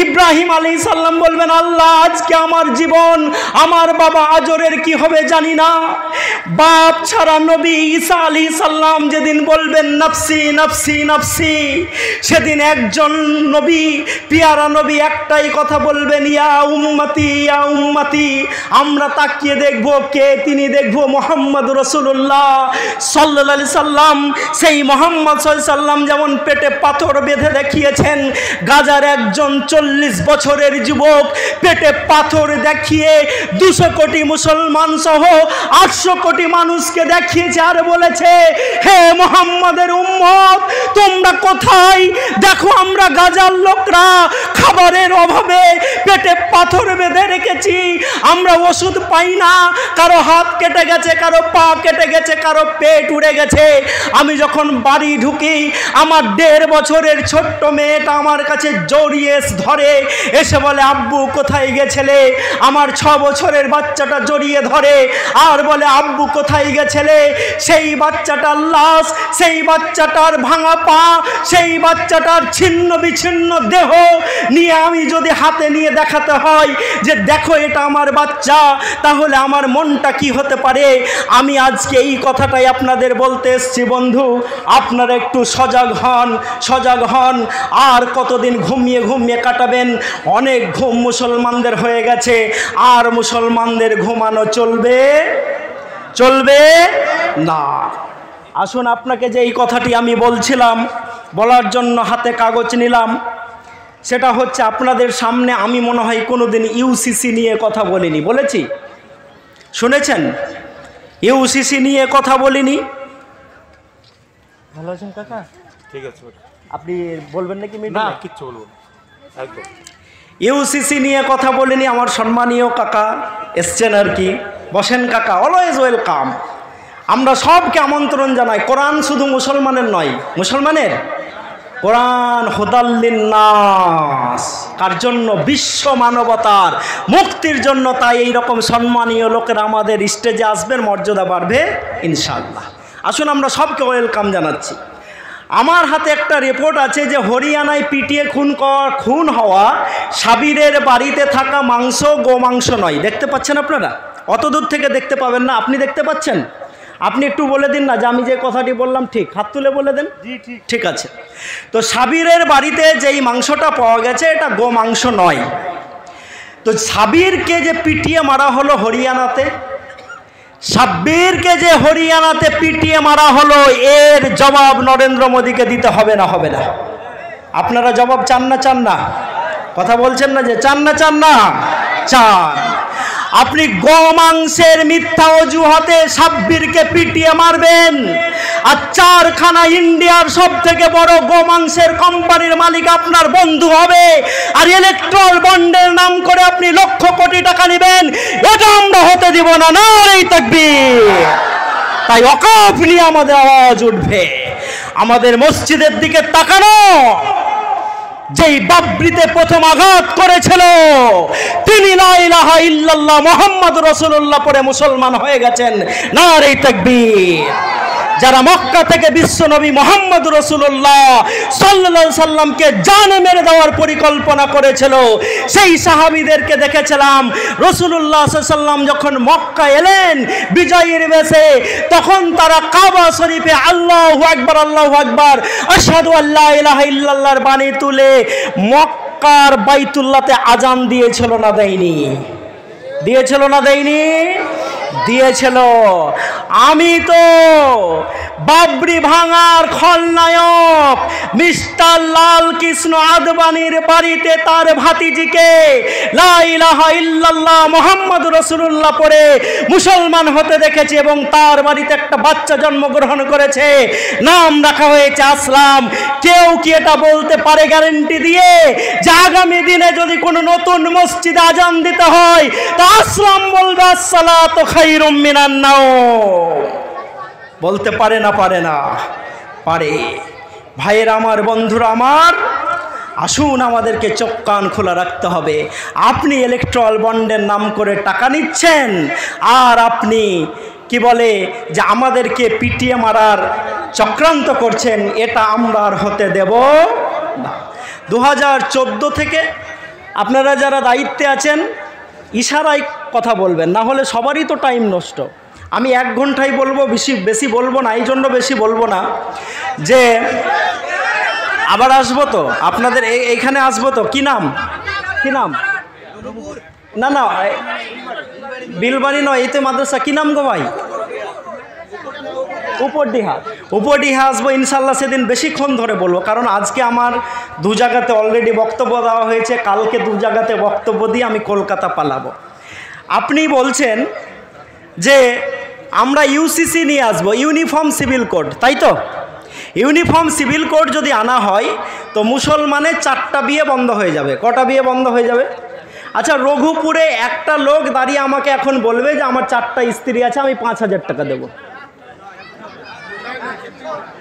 ইব্রাহিম আলাইহিস সালাম বলবেন আল্লাহ আজকে আমার জীবন, আমার বাবা আজরের কি হবে জানি না, বাপ ছাড়া নবী ঈসা আলাইহিস সালাম যেদিন বলবেন নাফসি নাফসি নাফসি, সেদিন একজন নবী, পিয়ারা নবী একটাই কথা বলবেন, ইয়া উম্মতি ইয়া উম্মতি। আমরা তাকিয়ে দেখব কে তিনি, দেখব মুহাম্মদুর রাসূলুল্লাহ সাল্লাল্লাহু আলাইহি সাল্লাম। সেই মুহাম্মদ সাল্লাল্লাহু আলাইহি সাল্লাম যেমন পেটে পাথর বেঁধে দেখিয়েছেন, গাজার একজন 40 বছরের যুবক পেটে পাথর দেখিয়ে 200 কোটি মুসলমান সহ 800 কোটি মানুষকে দেখিয়েছে আর বলেছে, হে মুহাম্মদের উম্মত, তোমরা কোথায়? দেখো আমরা গাজার লোকরা খাবারের অভাবে পেটে পাথর বেঁধে রেখেছি, আমরা ওষুধ পাই না, কারো হাত কেটে গেছে, কারো পা কেটে গেছে, কারো পেট উড়ে গেছে। আমি যখন বাড়ি ঢুকি, আমার 1.5 বছরের ছোট্ট মেয়েটা আমার কাছে জড়িয়ে ধরে, এসে বলে আব্বু কোথায় গেছিলে? আমার 6 বছরের বাচ্চাটা জড়িয়ে ধরে আর বলে আব্বু কোথায় গেছিলে? সেই বাচ্চাটার লাশ, সেই বাচ্চাটার ভাঙা পা, সেই বাচ্চাটার ছিন্ন বিচ্ছিন্ন দেহ নিয়ে আমি যদি হাতে নিয়ে দেখাতে হয় যে দেখো এটা আমার বাচ্চা, তাহলে আমার মনটা কি হতে পারে? আমি আজকে এই কথাটাই আপনাদের বলতে এসেছি, বন্ধু আপনারা একটু সজাগ হন, সজাগ হন। আর কতদিন ঘুমিয়ে ঘুমিয়ে কাটাবেন? অনেক ঘুম মুসলমানদের হয়ে গেছে, আর মুসলমানদের ঘুমানো চলবে চলবে না। আসুন, আপনাকে যে এই কথাটি আমি বলছিলাম, বলার জন্য হাতে কাগজ নিলাম, সেটা হচ্ছে আপনাদের সামনে আমি মনে হয় কোনোদিন ইউসিসি নিয়ে কথা বলিনি। বলেছি? শুনেছেন? ইউসিসি নিয়ে কথা বলিনি। ভালো আছেন কাকা? ঠিক আছে, আপনি বলবেন নাকি? না, কিচ্ছু বলবো না, একদম। ইউসিসি নিয়ে কথা বলিনি। আমার সম্মানীয় কাকা এসছেন আর কি, বসেন কাকা, অলওয়েজ ওয়েলকাম। আমরা সবকে আমন্ত্রণ জানাই। কোরআন শুধু মুসলমানের নয়, মুসলমানের কোরআন হুদাল্লিন নাস, কার জন্য? বিশ্ব মানবতার মুক্তির জন্য। তাই এইরকম সম্মানীয় লোকেরা আমাদের স্টেজে আসবেন, মর্যাদা বাড়বে ইনশাআল্লাহ। আসুন, আমরা সবকে ওয়েলকাম জানাচ্ছি। আমার হাতে একটা রিপোর্ট আছে যে হরিয়ানায় পিটিয়ে খুন হওয়া সাবিরের বাড়িতে থাকা মাংস গোমাংস নয়। দেখতে পাচ্ছেন আপনারা? অত দূর থেকে দেখতে পাবেন না, আপনি দেখতে পাচ্ছেন? আপনি একটু বলে দিন না যে আমি যে কথাটি বললাম ঠিক, হাত তুলে বলে দেন। জি ঠিক, ঠিক আছে। তো সাবিরের বাড়িতে যেই মাংসটা পাওয়া গেছে এটা গোমাংস নয়। তো সাবিরকে যে পিটিয়ে মারা হলো হরিয়ানাতে, সাব্বিরকে যে হরিয়ানাতে পিটিয়ে মারা হলো, এর জবাব নরেন্দ্র মোদীকে দিতে হবে না? হবে না? আপনারা জবাব চান না? চান না? কথা বলছেন না যে চান না? চান না? চান। আপনি গোমাংসের মিথ্যা অজুহাতে সাব্বিরকে পিটিয়ে মারবেন, আর 4খানা ইন্ডিয়ার সব থেকে বড় গোমাংসের কোম্পানির মালিক আপনার বন্ধু হবে, আর ইলেকট্রাল বন্ডের নাম করে আপনি লক্ষ কোটি টাকা নেবেন, এটা আমরা হতে দিব না। নারে তাকবীর। তাই ওয়াকফ নিয়ে আমাদের আওয়াজ উঠবে। আমাদের মসজিদের দিকে তাকানো, যেই বাবরিতে প্রথম আঘাত করেছিল তিনি লা ইলাহা ইল্লাল্লাহ মুহাম্মাদুর রাসূলুল্লাহ পড়ে মুসলমান হয়ে গেছেন। নারে তাকবীর। যারা মক্কা থেকে বিশ্বনবী মুহাম্মদুর রাসূলুল্লাহ সাল্লাল্লাহু আলাইহি সাল্লামকে জানে মেরে দেওয়ার পরিকল্পনা করেছিল, সেই সাহাবীদেরকে দেখেছিলাম। রাসূলুল্লাহ সাল্লাল্লাহু আলাইহি সাল্লাম যখন মক্কা এলেন বিজয়ের বেশে, তখন তারা কাবা শরীফে আল্লাহু আকবার আশহাদু আল্লা ইলাহা ইল্লাল্লাহর বাণী তুলে মক্কার বাইতুল্লাহতে আজান দিয়েছিল না দেয়নি? দিয়েছিল না দেয়নি? দিয়েছিল। আমি তো বাবরি ভাঙার খলনায়ক মিস্টার লাল কৃষ্ণ আদবানির বাড়িতে তার ভাতিজিকে লা ইলাহা ইল্লাল্লাহ মুহাম্মাদুর রাসূলুল্লাহ পড়ে মুসলমান হতে দেখেছি, এবং তার বাড়িতে একটা বাচ্চা জন্মগ্রহণ করেছে, নাম রাখা হয়েছে আসলাম। কেউ কি এটা বলতে পারে গ্যারান্টি দিয়ে যে আগামী দিনে যদি কোনো নতুন মসজিদে আজান দিতে হয় তো আসলাম বলবে আসসালাতু খায়রুম মিনান নাওম? বলতে পারে না? পারে না? পারে। ভাইয়েরা আমার, বন্ধুরা আমার, আসুন আমাদেরকে চোখ কান খোলা রাখতে হবে। আপনি ইলেকট্রাল বন্ডের নাম করে টাকা নিচ্ছেন, আর আপনি কি বলে যে আমাদেরকে পিটিয়ে মারার চক্রান্ত করছেন, এটা আমরা আর হতে দেব না। 2014 থেকে আপনারা যারা দায়িত্বে আছেন ইশারায় কথা বলবেন, না হলে সবারই তো টাইম নষ্ট। আমি 1 ঘন্টাই বলবো, বেশি বলবো না। এই জন্য বেশি বলবো না যে আবার আসবো তো আপনাদের এইখানে আসবো তো। কি নাম? কি নাম? না না, বিলবাড়ি নয়, এতে মাদ্রাসা। কি নাম গো ভাই? উপরডিহা আসবো ইনশাল্লাহ। সেদিন বেশিক্ষণ ধরে বলবো, কারণ আজকে আমার 2 জায়গাতে অলরেডি বক্তব্য দেওয়া হয়েছে, কালকে 2 জায়গাতে বক্তব্য দিয়ে আমি কলকাতা পালাবো। আপনি বলছেন যে আমরা ইউসিসি নিয়ে আসবো, ইউনিফর্ম সিভিল কোড, তাই তো? ইউনিফর্ম সিভিল কোড যদি আনা হয় তো মুসলমানের 4টা বিয়ে বন্ধ হয়ে যাবে। কটা বিয়ে বন্ধ হয়ে যাবে? আচ্ছা, রঘুপুরে একটা লোক দাঁড়িয়ে আমাকে এখন বলবে যে আমার 4টা স্ত্রী আছে, আমি 5000 টাকা দেবো।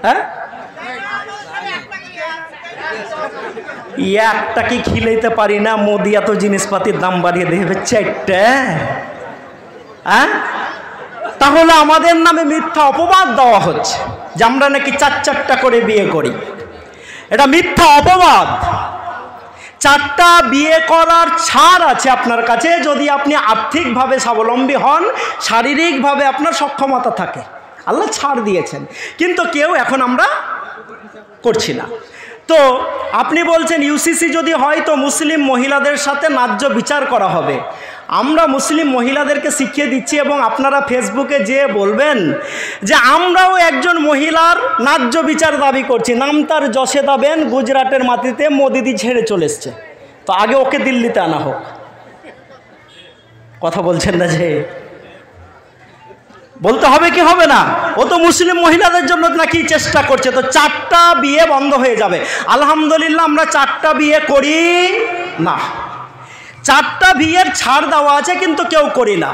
হ্যাঁ, একটা কি খিলাইতে পারি না? মোদি এত জিনিসপাতির দাম বাড়িয়ে দেবে 4টা। হ্যাঁ, তাহলে আমাদের নামে মিথ্যা অপবাদ দেওয়া হচ্ছে যে আমরা নাকি 4টা করে বিয়ে করি। এটা মিথ্যা অপবাদ। 4টা বিয়ে করার ছাড় আছে আপনার কাছে যদি আপনি আর্থিকভাবে স্বাবলম্বী হন, শারীরিকভাবে আপনার সক্ষমতা থাকে, আল্লাহ ছাড় দিয়েছেন, কিন্তু কেউ এখন আমরা করছি না। তো আপনি বলছেন ইউসিসি যদি হয় তো মুসলিম মহিলাদের সাথে ন্যায্য বিচার করা হবে। আমরা মুসলিম মহিলাদেরকে শিখিয়ে দিচ্ছি, এবং আপনারা ফেসবুকে যেয়ে বলবেন যে আমরাও একজন মহিলার ন্যায্য বিচার দাবি করছি। নাম তার জশেদা বেন, গুজরাটের মাটিতে মোদিদি ছেড়ে চলে এসছে, তো আগে ওকে দিল্লিতে আনা হোক। কথা বলছেন না? যে বলতে হবে কি হবে না? ও তো মুসলিম মহিলাদের জন্য নাকি চেষ্টা করছে, তো 4টা বিয়ে বন্ধ হয়ে যাবে। আলহামদুলিল্লাহ আমরা 4টা বিয়ে করি না। 4টা বিয়ের ছাড় দেওয়া আছে, কিন্তু কেউ করি না।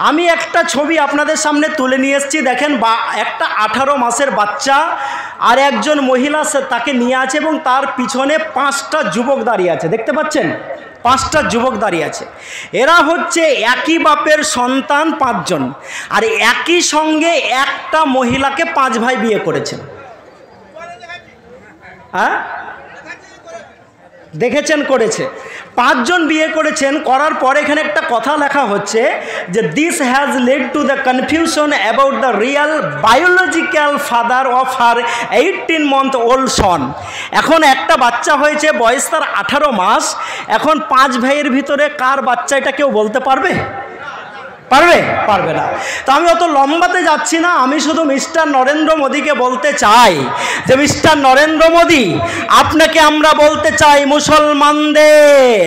আমি একটা ছবি আপনাদের সামনে তুলে নিয়ে এসেছি, দেখেন। একটা 18 মাসের বাচ্চা আর একজন মহিলা তাকে নিয়ে আছে, এবং তার পিছনে 5টা যুবক দাঁড়িয়ে আছে, দেখতে পাচ্ছেন? 5টা যুবক দাঁড়িয়ে আছে। এরা হচ্ছে একই বাপের সন্তান 5 জন, আর একই সঙ্গে একটা মহিলাকে 5 ভাই বিয়ে করেছেন। হ্যাঁ, দেখেছেন? করেছে। 5 জন বিয়ে করেছেন। করার পর এখানে একটা কথা লেখা হচ্ছে যে this has led to the confusion about the real biological father of her 18-month old son. এখন একটা বাচ্চা হয়েছে, বয়স তার 18 মাস। এখন 5 ভাইয়ের ভিতরে কার বাচ্চা এটা কেউ বলতে পারবে? পারবে? পারবে না। তো আমি অত লম্বাতে যাচ্ছি না, আমি শুধু মিস্টার নরেন্দ্র মোদীকে বলতে চাই যে মিস্টার নরেন্দ্র মোদী, আপনাকে আমরা বলতে চাই মুসলমানদের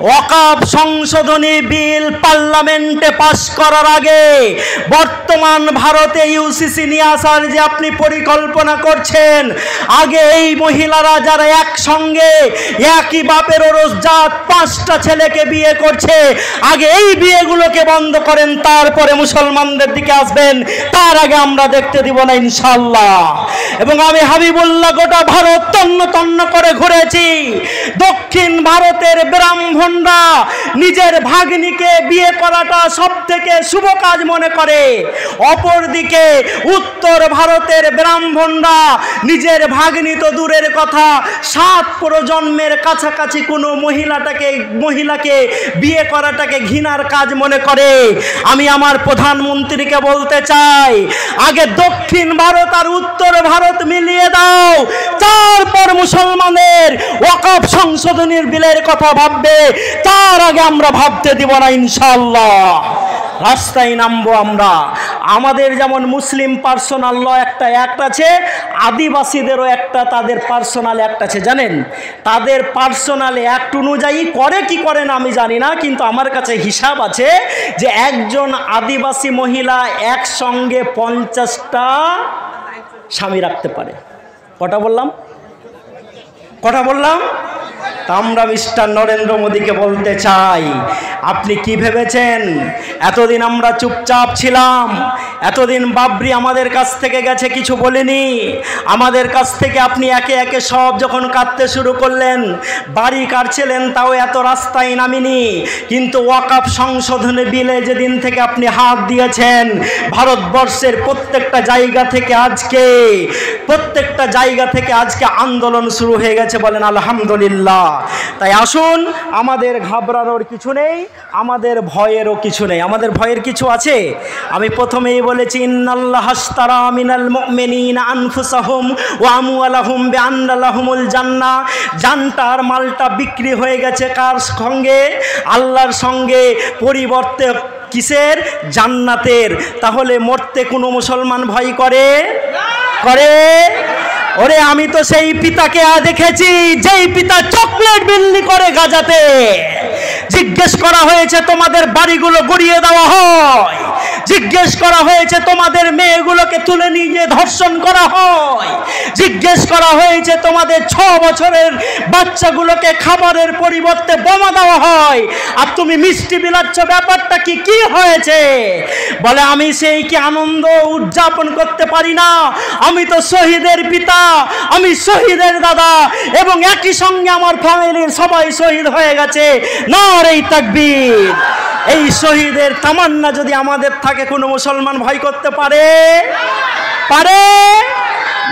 ওয়াকফ সংশোধনী বিল পার্লামেন্টে পাশ করার আগে বর্তমান ভারতে ইউসিসি নিয়ে আসার যে আপনি পরিকল্পনা করছেন, আগে এই মহিলারা যারা একসঙ্গে একই বাপের ওরসজাত 5টা ছেলেকে বিয়ে করছে, আগে এই বিয়েগুলোকে বন্ধ করেন, তারপরে মুসলমানদের দিকে আসবেন। তার আগে আমরা দেখতে দিব না ইনশাআল্লাহ। এবং আমি হাবিবুল্লাহ গোটা ভারত তন্ন তন্ন করে ঘুরেছি। দক্ষিণ ভারতের ব্রাহ্মণরা নিজের ভাগ্নিকে বিয়ে করাটা সব থেকে শুভ কাজ মনে করে, অপরদিকে উত্তর ভারতের ব্রাহ্মণরা নিজের ভাগ্নি তো দূরের কথা, 7 প্রজন্মের কাছাকাছি কোনো মহিলাকে বিয়ে করাটাকে ঘৃণার কাজ মনে করে। আমি আমার প্রধানমন্ত্রীকে বলতে চাই, আগে দক্ষিণ ভারত আর উত্তর ভারত মিলিয়ে দাও, তারপর মুসলমানের ওয়াকফ সংশোধনীর বিলের কথা ভাববে, তার আগে আমরা ভাবতে দিব না ইনশাআল্লাহ। রাস্তায় নামবো আমরা। আমাদের যেমন মুসলিম পার্সোনাল ল একটা অ্যাক্ট আছে, আদিবাসীদেরও একটা তাদের পার্সোনাল অ্যাক্ট আছে। জানেন, তাদের পার্সোনাল অ্যাক্ট অনুযায়ী করে কি করে না আমি জানি না, কিন্তু আমার কাছে হিসাব আছে যে একজন আদিবাসী মহিলা একসঙ্গে 50টা স্বামী রাখতে পারে। কটা বললাম? তা আমরা মিস্টার নরেন্দ্র মোদীকে বলতে চাই, আপনি কি ভেবেছেন এতদিন আমরা চুপচাপ ছিলাম? এতদিন বাবরি আমাদের কাছ থেকে গেছে, কিছু বলিনি। আমাদের কাছ থেকে আপনি একে একে সব যখন কাটতে শুরু করলেন, বাড়ি কাটছিলেন, তাও এত রাস্তায় নামিনি। কিন্তু ওয়াকফ সংশোধনী বিলে যেদিন থেকে আপনি হাত দিয়েছেন, ভারতবর্ষের প্রত্যেকটা জায়গা থেকে আজকে আন্দোলন শুরু হয়ে গেছে। বলেন আলহামদুলিল্লাহ। তাই আসুন, আমাদের ঘাবড়ানোর কিছু নেই, আমাদের ভয়েরও কিছু নেই। আমাদের ভয়ের কিছু আছে? আমি প্রথমেই বলেছি, ইন্নাল্লাহা আশতারা মিনাল মুমিনিনা আনফুসাহুম ওয়া আমওয়ালাহুম বিআন্না লাহুমুল জান্নাহ। জানটার মালটা বিক্রি হয়ে গেছে কার সঙ্গে? আল্লাহর সঙ্গে। পরিবর্তে কিসের? জান্নাতের। তাহলে মরতে কোনো মুসলমান ভয় করে? ওরে আমি তো সেই পিতাকে দেখেছি যেই পিতা চকলেট বিল্লি করে গাজাতে। জিজ্ঞেস করা হয়েছে তোমাদের বাড়িগুলো গড়িয়ে দেওয়া হয়, জিজ্ঞেস করা হয়েছে তোমাদের মেয়েগুলোকে তুলে নিয়ে গিয়ে ধর্ষণ করা হয়, জিজ্ঞেস করা হয়েছে তোমাদের 6 বছরের বাচ্চাগুলোকে খাবারের পরিবর্তে বোমা দেওয়া হয়, আর তুমি মিষ্টি বিলাচ্ছ। ব্যাপারটা কি হয়েছে? বলে আমি সেই কি আনন্দ উদযাপন করতে পারি না? আমি তো শহীদের পিতা, আমি শহীদের দাদা, এবং একই সঙ্গে আমার ফ্যামিলির সবাই শহীদ হয়ে গেছে। নারে তাকবীর। এই শহীদের তামান্না যদি আমাদের থাকে, কোনো মুসলমান ভয় করতে পারে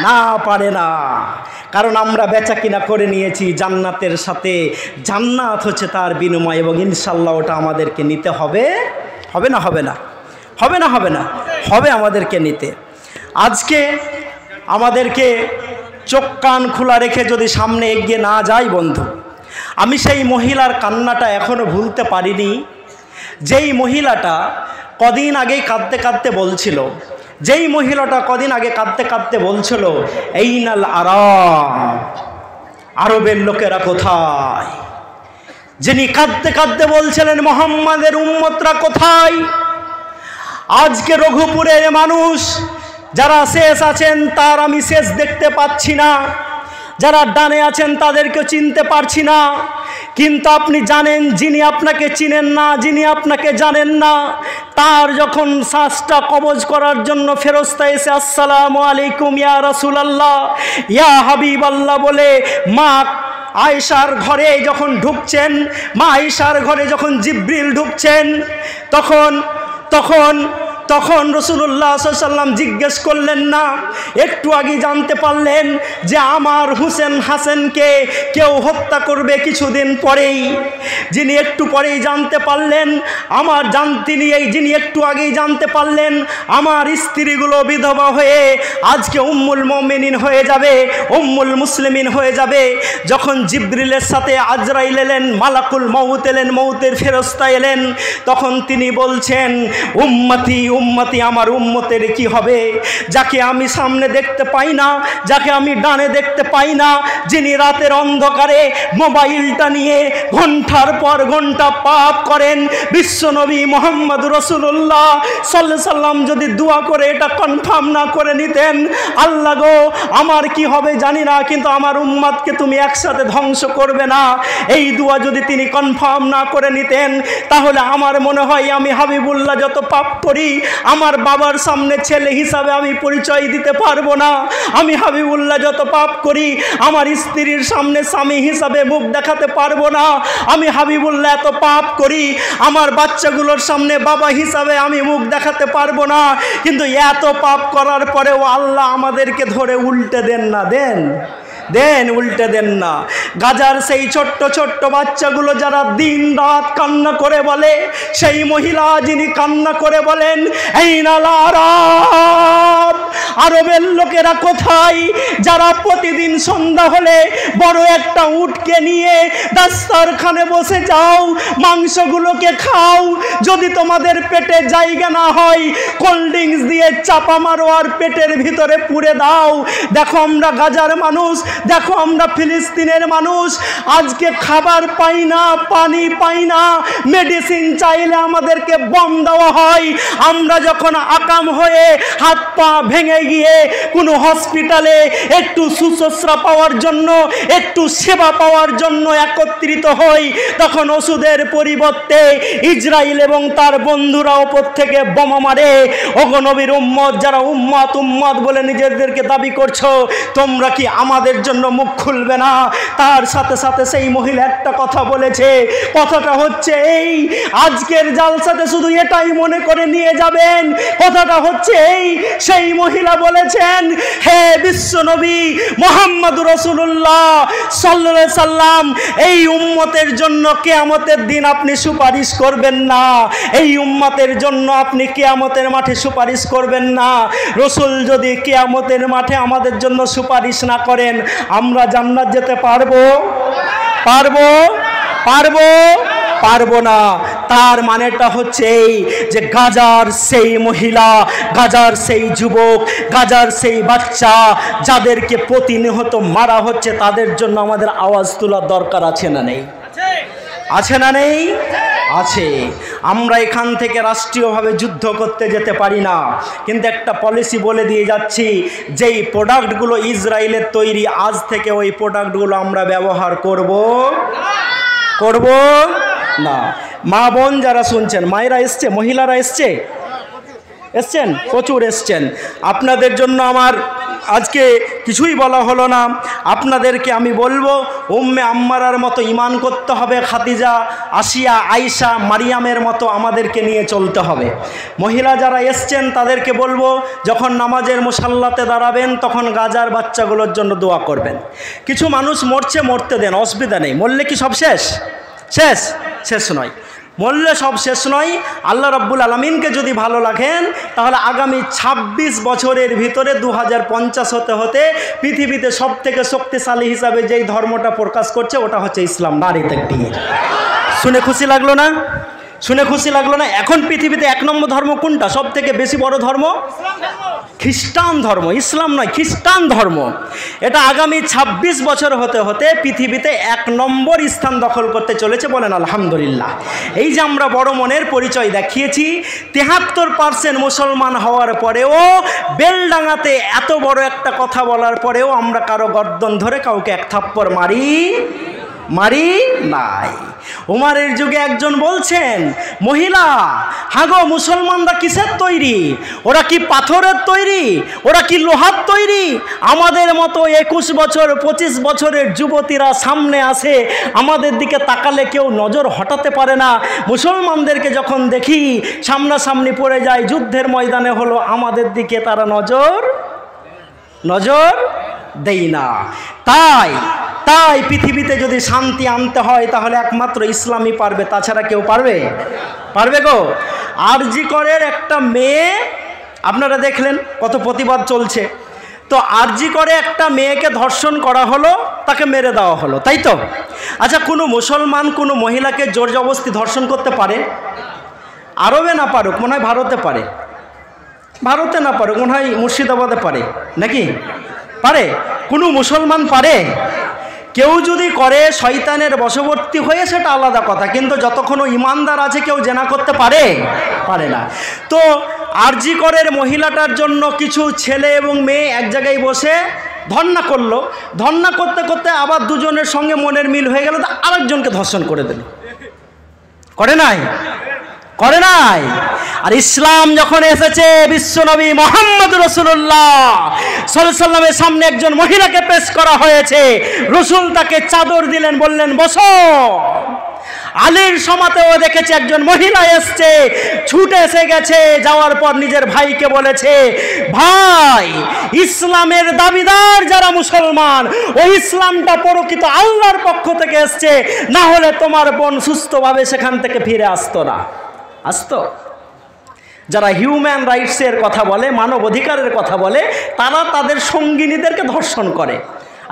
না? পারে না। কারণ আমরা বেচা কিনা করে নিয়েছি জান্নাতের সাথে। জান্নাত হচ্ছে তার বিনিময়, এবং ইনশাল্লাহ ওটা আমাদেরকে নিতে হবে। হবে না? হবে আমাদেরকে নিতে। আজকে আমাদেরকে চোখ কান খোলা রেখে যদি সামনে এগিয়ে না যাই বন্ধু, আমি সেই মহিলার কান্নাটা এখনো ভুলতে পারিনি। যেই মহিলাটা কদিন আগেই কাঁদতে কাঁদতে বলছিল, এইনাল আরব, আরবের লোকেরা কোথায়? যিনি কাঁদতে কাঁদতে বলছিলেন মুহাম্মাদের উম্মতরা কোথায়? আজকে রঘুপুরের মানুষ যারা শেষ আছেন, তার আমি শেষ দেখতে পাচ্ছি না। যারা ডানে আছেন তাদেরকে চিনতে পারছি না। কিন্তু আপনি জানেন, যিনি আপনাকে চিনেন না, যিনি আপনাকে জানেন না, তার যখন শ্বাসটা কবজ করার জন্য ফেরেশতা এসে আসসালামু আলাইকুম ইয়া রাসূলুল্লাহ, ইয়া হাবিবাল্লাহ বলে মা আয়েশার ঘরে যখন ঢুকছেন, মা আয়েশার ঘরে যখন জিবরিল ঢুকছেন, তখন তখন রাসূলুল্লাহ সাল্লাল্লাহু আলাইহি ওয়াসাল্লাম জিজ্ঞেস করলেন না, একটু আগে জানতে পারলেন যে আমার হুসেন হাসানকে কেউ হত্যা করবে কিছুদিন পরেই। যিনি একটু পরেই জানতে পারলেন যিনি একটু আগেই জানতে পারলেন আমার স্ত্রীগুলো বিধবা হয়ে আজকে উম্মুল মুমিনিন হয়ে যাবে, উম্মুল মুসলিমিন হয়ে যাবে। যখন জিবরিলের সাথে আজরাইল এলেন, মালাকুল মউত এলেন, মউতের ফেরেশতা এলেন, তখন তিনি বলছেন উম্মতি উম্মতি, আমার উম্মতের কি হবে? যাকে আমি সামনে দেখতে পাই না, যাকে আমি ডানে দেখতে পাই না, যিনি রাতের অন্ধকারে মোবাইলটা নিয়ে ঘন্টার পর ঘন্টা পাপ করেন, বিশ্বনবী মুহাম্মদ রাসূলুল্লাহ সাল্লাল্লাহু আলাইহি সাল্লাম যদি দোয়া করে এটা কনফার্ম না করে নিতেন, আল্লাহ গো আমার কি হবে জানি না, কিন্তু আমার উম্মতকে তুমি একসাথে ধ্বংস করবে না, এই দোয়া যদি তিনি কনফার্ম না করে নিতেন, তাহলে আমার মনে হয় আমি হাবিবুল্লাহ যত পাপ করি আমার বাবার সামনে ছেলে হিসাবে আমি পরিচয় দিতে পারবো না। আমি হাবিবুল্লাহ যত পাপ করি আমার স্ত্রীর সামনে স্বামী হিসাবে মুখ দেখাতে পারবো না। আমি হাবিবুল্লাহ এত পাপ করি আমার বাচ্চাগুলোর সামনে বাবা হিসাবে আমি মুখ দেখাতে পারবো না। কিন্তু এত পাপ করার পরেও আল্লাহ আমাদেরকে ধরে উল্টে দেন না, উল্টে দেন না। গাজার সেই ছোট্ট ছোট্ট বাচ্চাগুলো যারা দিন রাত কান্না করে বলে, সেই মহিলা যিনি কান্না করে বলেন আইনাল আরব, আরবের লোকেরা কোথায়, যারা প্রতিদিন সন্ধ্যা হলে বড় একটা উটকে নিয়ে দাস্তারখানে বসে যাও, মাংসগুলোকে খাও, যদি তোমাদের পেটে জায়গা না হয় কোল্ড ড্রিঙ্কস দিয়ে চাপা মারো আর পেটের ভিতরে পুড়ে দাও। দেখো আমরা গাজার মানুষ, দেখো আমরা ফিলিস্তিনের মানুষ, আজকে খাবার পাই না, পানি পাই না, মেডিসিন চাইলে আমাদেরকে বম দেওয়া হয়। আমরা যখন আকাম হয়ে হাত পা ভেঙে গিয়ে কোনো হসপিটালে একটু সুশ্রূষা পাওয়ার জন্য, একটু সেবা পাওয়ার জন্য একত্রিত হই, তখন ওষুধের পরিবর্তে ইসরায়েল এবং তার বন্ধুরা ওপর থেকে বোমা মারে। ওগো নবীর উম্মত, যারা উম্মত উম্মত বলে নিজেদেরকে দাবি করছো, তোমরা কি আমাদের জন্য মুখ খুলবে না? তার সাথে সাথে সেই মহিলা একটা কথা বলেছে, কথাটা হচ্ছে এই, আজকের জালসাতে শুধু এটাই মনে করে নিয়ে যাবেন, কথাটা হচ্ছে এই, সেই মহিলা বলেছেন হে বিশ্বনবী মুহাম্মদুর রাসূলুল্লাহ সাল্লাল্লাহু আলাইহি সাল্লাম, এই উম্মতের জন্য কিয়ামতের দিন আপনি সুপারিশ করবেন না, এই উম্মতের জন্য আপনি কিয়ামতের মাঠে সুপারিশ করবেন না। রাসূল যদি কিয়ামতের মাঠে আমাদের জন্য সুপারিশ না করেন আমরা জান্নাত যেতে পারবো? পারবো না। তার মানেটা হচ্ছে এই যে গাজার সেই মহিলা, গাজার সেই যুবক, গাজার সেই বাচ্চা যাদেরকে প্রতিনিয়ত মারা হচ্ছে, তাদের জন্য আমাদের আওয়াজ তোলার দরকার আছে না নেই? আছে না নেই? আছে। আমরা এখান থেকে রাষ্ট্রীয়ভাবে যুদ্ধ করতে যেতে পারি না, কিন্তু একটা পলিসি বলে দিয়ে যাচ্ছি, যেই প্রোডাক্টগুলো ইসরায়েলের তৈরি, আজ থেকে ওই প্রোডাক্টগুলো আমরা ব্যবহার করব না। মা বোন যারা শুনছেন, মায়েরা এসছে, মহিলারা এসছেন, প্রচুর এসছেন। আপনাদের জন্য আমার আজকে কিছুই বলা হলো না, আপনাদেরকে আমি বলবো উম্মে আম্মারার মতো ঈমান করতে হবে, খাদিজা, আসিয়া, আয়েশা, মারিয়ামের মতো আমাদেরকে নিয়ে চলতে হবে। মহিলা যারা এসছেন তাদেরকে বলবো যখন নামাজের মুসাল্লাতে দাঁড়াবেন তখন গাজার বাচ্চাগুলোর জন্য দোয়া করবেন। কিছু মানুষ মরছে, মরতে দেন, অসুবিধা নেই। মরলে কি সব শেষ নয়, মরলে সব শেষ নয়। আল্লাহ রাব্বুল আলামিনকে যদি ভালো লাগেন তাহলে আগামী 26 বছরের ভিতরে 2050 হতে হতে পৃথিবীতে সব থেকে শক্তিশালী হিসাবে যেই ধর্মটা প্রকাশ করছে ওটা হচ্ছে ইসলাম। নারী তাকবীর। শুনে খুশি লাগলো না? এখন পৃথিবীতে 1 নম্বর ধর্ম কোনটা? সব থেকে বেশি বড় ধর্ম খ্রিস্টান ধর্ম, ইসলাম নয়, খ্রিস্টান ধর্ম। এটা আগামী 26 বছর হতে হতে পৃথিবীতে 1 নম্বর স্থান দখল করতে চলেছে। বলেন আলহামদুলিল্লাহ। এই যে আমরা বড় মনের পরিচয় দেখিয়েছি, 73% মুসলমান হওয়ার পরেও, বেলডাঙাতে এত বড় একটা কথা বলার পরেও আমরা কারো গর্দন ধরে কাউকে 1 থাপ্পড় মারি নাই। উমারের যুগে একজন বলছেন, মহিলা, হাগো মুসলমানরা কিসের তৈরি? ওরা কি পাথরের তৈরি? ওরা কি লোহার তৈরি? আমাদের মতো 21 বছর 25 বছরের যুবতীরা সামনে আসে, আমাদের দিকে তাকালে কেউ নজর হটাতে পারে না। মুসলমানদেরকে যখন দেখি সামনাসামনি পড়ে যায়, যুদ্ধের ময়দানে হলো, আমাদের দিকে তারা নজর দেই না। তাই পৃথিবীতে যদি শান্তি আনতে হয় তাহলে একমাত্র ইসলামই পারবে, তাছাড়া কেউ পারবে গো। আরজি করের একটা মেয়ে, আপনারা দেখলেন কত প্রতিবাদ চলছে। তো আরজি করে একটা মেয়েকে ধর্ষণ করা হলো, তাকে মেরে দেওয়া হলো, তাই তো? আচ্ছা, কোনো মুসলমান কোনো মহিলাকে জোর জবরদস্তি ধর্ষণ করতে পারে? আরবে না পারুক, মনে হয় ভারতে পারে। ভারতে না পারুক, মনে হয় মুর্শিদাবাদে পারে, নাকি পারে? কোনো মুসলমান পারে? কেউ যদি করে শয়তানের বশবর্তী হয়ে সেটা আলাদা কথা, কিন্তু যতক্ষণ ইমানদার আছে কেউ জেনা করতে পারে না। তো আরজি করের মহিলাটার জন্য কিছু ছেলে এবং মেয়ে এক জায়গায় বসে ধর্ণা করলো। ধর্ণা করতে করতে আবার দুজনের সঙ্গে মনের মিল হয়ে গেল, তো আরেকজনকে ধর্ষণ করে দিল। করে নাই? আর ইসলাম যখন এসেছে, বিশ্বনবী মুহাম্মদ রাসূলুল্লাহ সাল্লাল্লাহু আলাইহি সাল্লামের সামনে একজন মহিলাকে পেশ করা হয়েছে। রাসূল তাকে চাদর দিলেন, বললেন বসো। আলীর সমাতেও দেখেছে একজন মহিলা এসছে, ছুটে এসে গেছে, যাওয়ার পর নিজের ভাইকে বলেছে, ভাই, ইসলামের দাবিদার যারা মুসলমান, ওই ইসলামটা প্রকৃত আল্লাহর পক্ষ থেকে এসছে, না হলে তোমার বোন সুস্থভাবে সেখান থেকে ফিরে আসতো। যারা হিউম্যান রাইটসের কথা বলে, মানব অধিকারের কথা বলে, তারা তাদের সঙ্গিনীদেরকে ধর্ষণ করে।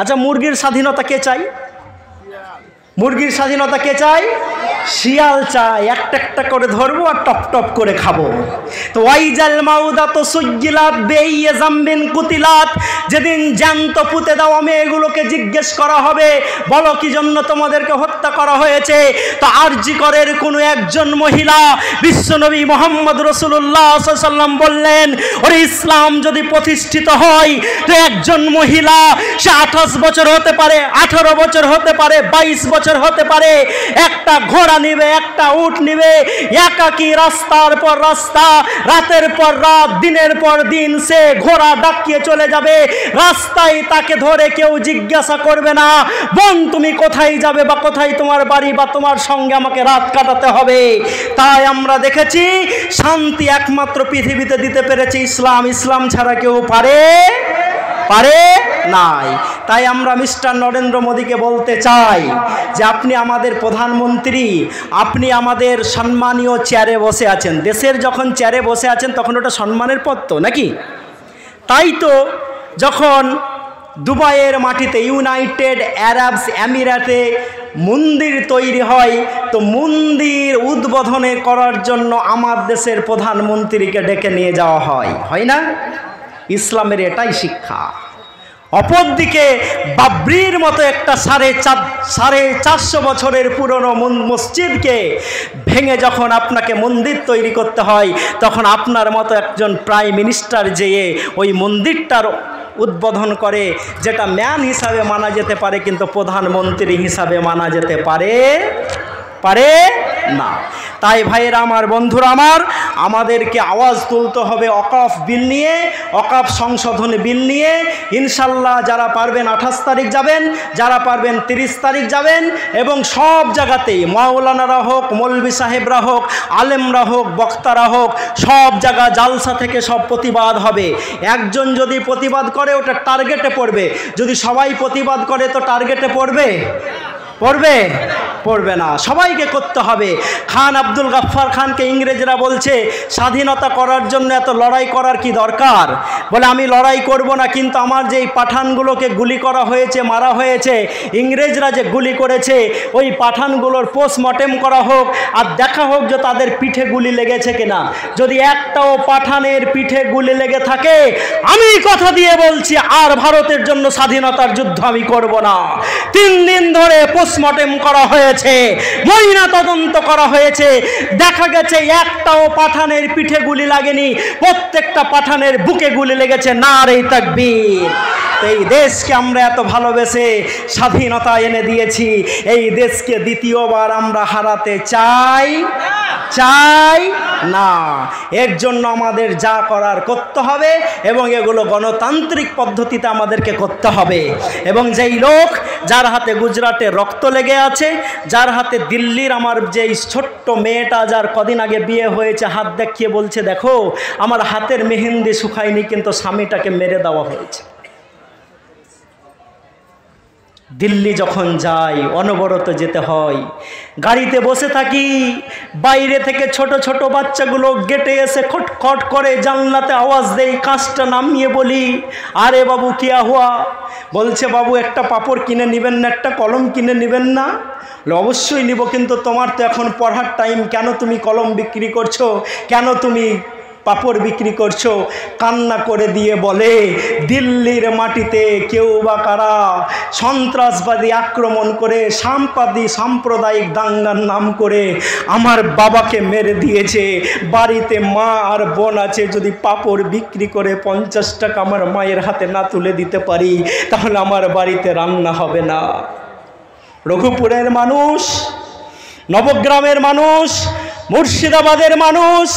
আচ্ছা, মুরগির স্বাধীনতা কে চায়? মুরগির স্বাধীনতা কে চায়? শিয়াল চায়, একটা একটা করে ধরবো আর টপ টপ করে খাবো। তো ওয়াইজাল মাউদাত সুজ্জিলাত বেইয়ে জামবিন কুতিলাত, যেদিন জ্যান্ত পুঁতে দেওয়া মেয়েগুলোকে জিজ্ঞেস করা হবে, বলো কি জন্য তোমাদেরকে হত্যা করা হয়েছে। তো আরজি করের কোনো একজন মহিলা বিশ্বনবী মুহাম্মদ রাসূলুল্লাহ সাল্লাল্লাহু আলাইহি সাল্লাম বললেন, ওরে ইসলাম যদি প্রতিষ্ঠিত হয়, তো একজন মহিলা সে 28 বছর হতে পারে, 18 বছর হতে পারে, 22 বছর হতে পারে, একটা ঘোড়া নিবে, একটা উট নিবে, একাকী রাস্তার পর রাস্তা, রাতের পর রাত, দিনের পর দিন সে ঘোড়া ডাকিয়ে চলে যাবে। রাস্তায় তাকে ধরে কেউ জিজ্ঞাসা করবে না, বোন তুমি কোথায় যাবে, বা কোথায় তোমার বাড়ি, বা তোমার সঙ্গে আমাকে রাত কাটাতে হবে। তাই আমরা দেখেছি শান্তি একমাত্র পৃথিবীতে দিতে পেরেছে ইসলাম। ইসলাম ছাড়া কেউ পারে নাই। তাই আমরা মিস্টার নরেন্দ্র মোদীকে বলতে চাই যে আপনি আমাদের প্রধানমন্ত্রী, আপনি আমাদের সম্মানীয় চেয়ারে বসে আছেন। দেশের যখন চেয়ারে বসে আছেন তখন ওটা সম্মানের পদ তো, নাকি? তাই তো যখন দুবাইয়ের মাটিতে, ইউনাইটেড আরব আমিরাতে মন্দির তৈরি হয়, তো মন্দির উদ্বোধনে করার জন্য আমার দেশের প্রধানমন্ত্রীকে ডেকে নিয়ে যাওয়া হয় না? ইসলামের এটাই শিক্ষা। অপরদিকে বাবরির মতো একটা 450 বছরের পুরনো মসজিদকে ভেঙে যখন আপনাকে মন্দির তৈরি করতে হয়, তখন আপনার মতো একজন প্রাইম মিনিস্টার যেয়ে ওই মন্দিরটার উদ্বোধন করে, যেটা ম্যান হিসাবে মানা যেতে পারে, কিন্তু প্রধানমন্ত্রী হিসাবে মানা যেতে পারে না। তাই ভাইয়েরা আমার, বন্ধুরা আমার, আমাদেরকে আওয়াজ তুলতে হবে অকাফ বিল নিয়ে, অকাফ সংশোধনী বিল নিয়ে। ইনশাল্লাহ যারা পারবেন 28 তারিখ যাবেন, যারা পারবেন 30 তারিখ যাবেন, এবং সব জায়গাতেই মাওলানারা হোক, মৌলভী সাহেবরা হোক, আলেমরা হোক, বক্তারা হোক, সব জায়গা জালসা থেকে সব প্রতিবাদ হবে। একজন যদি প্রতিবাদ করে ওটা টার্গেটে পড়বে, যদি সবাই প্রতিবাদ করে তো টার্গেটে পড়বে না। সবাইকে করতে হবে। খান আব্দুল গাফফার খানকে ইংরেজরা বলছে স্বাধীনতা করার জন্য এত লড়াই করার কি দরকার? বলে আমি লড়াই করব না, কিন্তু আমার যে পাঠানগুলোকে গুলি করা হয়েছে, মারা হয়েছে, ইংরেজরা যে গুলি করেছে, ওই পাঠানগুলোর পোস্টমর্টেম করা হোক, আর দেখা হোক যে তাদের পিঠে গুলি লেগেছে কিনা। যদি একটাও পাঠানের পিঠে গুলি লেগে থাকে, আমি কথা দিয়ে বলছি আর ভারতের জন্য স্বাধীনতার যুদ্ধ আমি করব না। 3 দিন ধরে পোস্টমর্টেম করা হয়েছে, হয়েছে, ময়না তদন্ত করা হয়েছে, দেখা গেছে একটাও পাঠানের পিঠে গুলি লাগেনি, প্রত্যেকটা পাঠানের বুকে গুলি লেগেছে। নারে তাকবীর। এই দেশকে আমরা এত ভালোবেসে স্বাধীনতা এনে দিয়েছি, এই দেশকে দ্বিতীয়বার আমরা হারাতে চাই না। এর জন্য আমাদের যা করার করতে হবে এবং এগুলো গণতান্ত্রিক পদ্ধতিতে আমাদেরকে করতে হবে। এবং যেই লোক যার হাতে গুজরাটে রক্ত লেগে আছে, যার হাতে দিল্লির আমার যেই ছোট্ট মেয়েটা যার কদিন আগে বিয়ে হয়েছে, হাত দেখিয়ে বলছে দেখো আমার হাতের মেহেন্দি শুকায়নি কিন্তু স্বামীটাকে মেরে দেওয়া হয়েছে। দিল্লি যখন যাই অনবরত যেতে হয়, গাড়িতে বসে থাকি, বাইরে থেকে ছোট ছোট বাচ্চাগুলো গেটে এসে খটখট করে, জানলাতে আওয়াজ দেই, কাঁচটা নামিয়ে বলি আরে বাবু কিয়া হুয়া? বলছে বাবু একটা পাপড় কিনে নেবেন না, একটা কলম কিনে নেবেন না? অবশ্যই নিব, কিন্তু তোমার তো এখন পড়ার টাইম, কেন তুমি কলম বিক্রি করছো, কেন তুমি পাপড় বিক্রি করছো? কান্না করে দিয়ে বলে দিল্লির মাটিতে কেউ বা কারা সন্ত্রাসবাদী আক্রমণ করে সাম্প্রদায়িক দাঙ্গার নাম করে আমার বাবাকে মেরে দিয়েছে। বাড়িতে মা আর বোন আছে, যদি পাপড় বিক্রি করে 50 টাকা আমার মায়ের হাতে না তুলে দিতে পারি তাহলে আমার বাড়িতে রান্না হবে না। রঘুপুরের মানুষ, নবগ্রামের মানুষ, মুর্শিদাবাদের মানুষ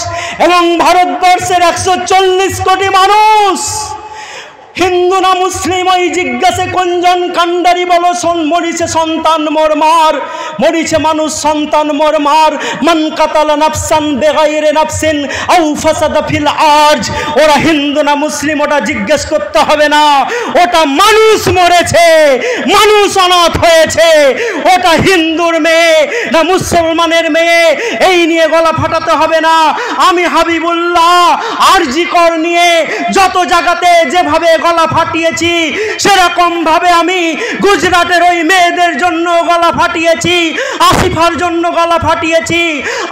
এবং ভারতবর্ষের 140 কোটি মানুষ, হিন্দু না মুসলিম, ওই জিজ্ঞাসে কোনজন কান্ডারি বলো মরিছে সন্তান মোর মার, মরিছে মানুষ সন্তান মোর মার। মান কাতালা নাফসান বেগাইরে নাফসিন আও ফাসাদা ফিল আরজ। ওরা হিন্দু না মুসলিম ওটা জিজ্ঞেস করতে হবে না, ওটা মানুষ মরেছে, মানুষ অনাথ হয়েছে। ওটা হিন্দুর মেয়ে না মুসলমানের মেয়ে, এই নিয়ে গলা ফাটাতে হবে না। আমি হাবিবুল্লাহ আরজি কর নিয়ে যত জায়গাতে যেভাবে গলা ফাটিয়েছি, সেরকম ভাবে আমি গুজরাটের ওই মেয়েদের জন্য গলা ফাটিয়েছি, আসিফার জন্য গলা ফাটিয়েছি,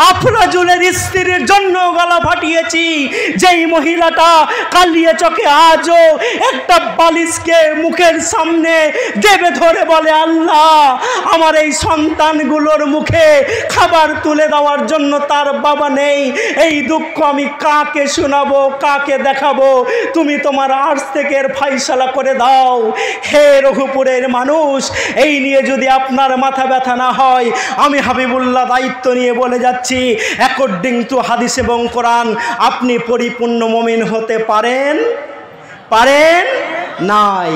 আফরাজুলের স্ত্রীর জন্য গলা ফাটিয়েছি। যেই মহিলাটা কালিয়ে চোখে আজও একটা বালিশকে মুখের সামনে দেবে ধরে বলে আল্লাহ আমার এই সন্তানগুলোর মুখে খাবার তুলে দেওয়ার জন্য তার বাবা নেই, এই দুঃখ আমি কাকে শোনাবো, কাকে দেখাবো? তুমি তোমার আর্টস থেকে ফাইসালা করে দাও। হে রঘুপুরের মানুষ, এই নিয়ে যদি আপনার মাথা ব্যথা না হয়, আমি হাবিবুল্লাহ দায়িত্ব নিয়ে বলে যাচ্ছি, অ্যাকর্ডিং টু হাদিস এবং কোরআন আপনি পরিপূর্ণ মুমিন হতে পারেন নাই।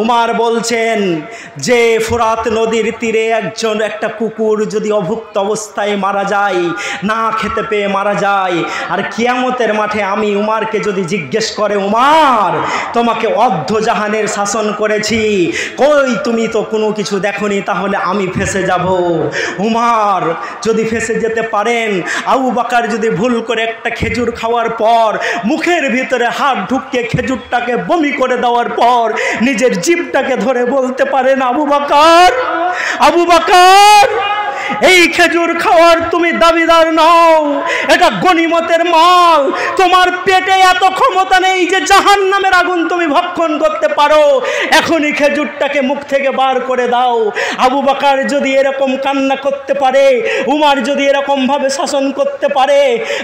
উমার বলছেন যে ফোরাত নদীর তীরে একটা কুকুর যদি অভুক্ত অবস্থায় মারা যায়, না খেতে পেয়ে মারা যায়, আর কিয়ামতের মাঠে আমি উমারকে যদি জিজ্ঞেস করে উমার তোমাকে অর্ধজাহানের শাসন করেছি, কই তুমি তো কোনো কিছু দেখনি, তাহলে আমি ফেঁসে যাব। উমার যদি ফেঁসে যেতে পারেন, আবু বকর যদি ভুল করে একটা খেজুর খাওয়ার পর মুখের ভিতরে হাত ঢুকিয়ে খেজুরটাকে বমি করে দেওয়ার পর নিজের জিভটাকে ধরে বলতে পারেন আবু বকর এই খেজুর খাওয়ার তুমি দাবিদার নও, এটা গনিমতের মাল, তোমার পেটে এত ক্ষমতা নেই যে জাহান্নামের আগুন তুমি ভক্ষণ করতে পারো, এখনই খেজুরটাকে মুখ থেকে বার করে দাও। আবু বকর যদি এরকম কান্না করতে পারে, উমার যদি এরকম ভাবে শাসন করতে পারে,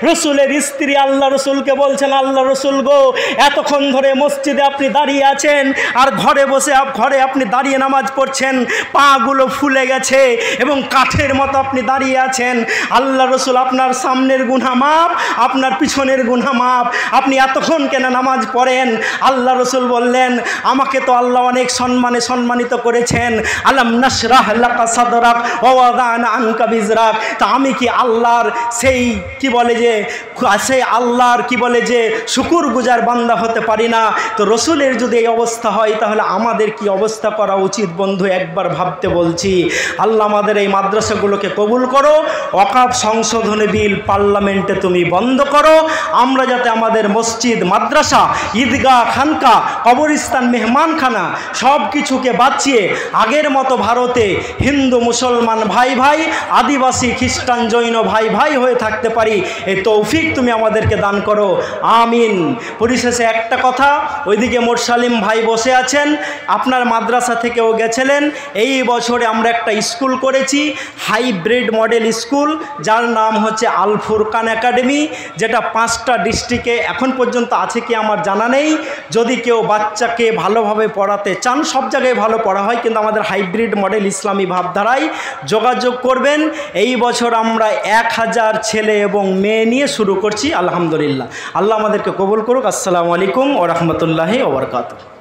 রসুলের স্ত্রী আল্লাহ রসুলকে বলছেন আল্লাহ রসুল গো, এতক্ষণ ধরে মসজিদে আপনি দাঁড়িয়ে আছেন আর ঘরে আপনি দাঁড়িয়ে নামাজ পড়ছেন, পাগুলো ফুলে গেছে এবং কাঠের মতো আপনি দাঁড়িয়ে আছেন, আল্লাহ রসুল আপনার সামনের গুনাহ মাপ, আপনার পিছনের গুনাহ মাপ, আপনি এতক্ষণ কেন নামাজ পড়েন? আল্লাহ রসুল বললেন আমাকে তো আল্লাহ অনেক সম্মানিত করেছেন, আলাম নাশরাহ লাকা সাদরাক ওয়া ওয়াদানা আনকা বিজরাক। তা আমি কি আল্লাহর সেই আল্লাহর শুকরগুজার বান্দা হতে পারি না? তো রসুলের যদি এই অবস্থা হয় তাহলে আমাদের কি অবস্থা করা উচিত? বন্ধু একবার ভাবতে বলছি। আল্লাহ আমাদের এই মাদ্রাসাগুলোকে কবুল করো, ওয়াকফ সংশোধনী বিল পার্লামেন্টে তুমি বন্ধ করো, আমরা যাতে আমাদের মসজিদ, মাদ্রাসা, ঈদগাহ, খানকা, কবরস্থান, মেহমানখানা সব কিছুকে বাঁচিয়ে আগের মতো ভারতে হিন্দু মুসলমান ভাই ভাই, আদিবাসী খ্রিস্টান জৈন ভাই ভাই হয়ে থাকতে পারি, এই তৌফিক তুমি আমাদেরকে দান করো, আমিন। পরিশেষে একটা কথা, ওইদিকে মোরসালিম ভাই বসে আছেন, আপনার মাদ্রাসা থেকেও গেছিলেন, এই বছরে আমরা একটা স্কুল করেছি, হাইব্রিড মডেল স্কুল, যার নাম হচ্ছে আল ফুরকান একাডেমি, যেটা 5টা ডিস্ট্রিক্টে এখন পর্যন্ত আছে কি আমার জানা নেই। যদি কেউ বাচ্চাকে ভালোভাবে পড়াতে চান, সব জায়গায় ভালো পড়া হয়, কিন্তু আমাদের হাইব্রিড মডেল ইসলামী ভাবধারায় যোগাযোগ করবেন। এই বছর আমরা 1000 ছেলে এবং মেয়ে নিয়ে শুরু করছি, আলহামদুলিল্লাহ। আল্লাহ আমাদেরকে কবুল করুক। আসসালামু আলাইকুম ওয়া রাহমাতুল্লাহি ওয়া বারাকাতুহু।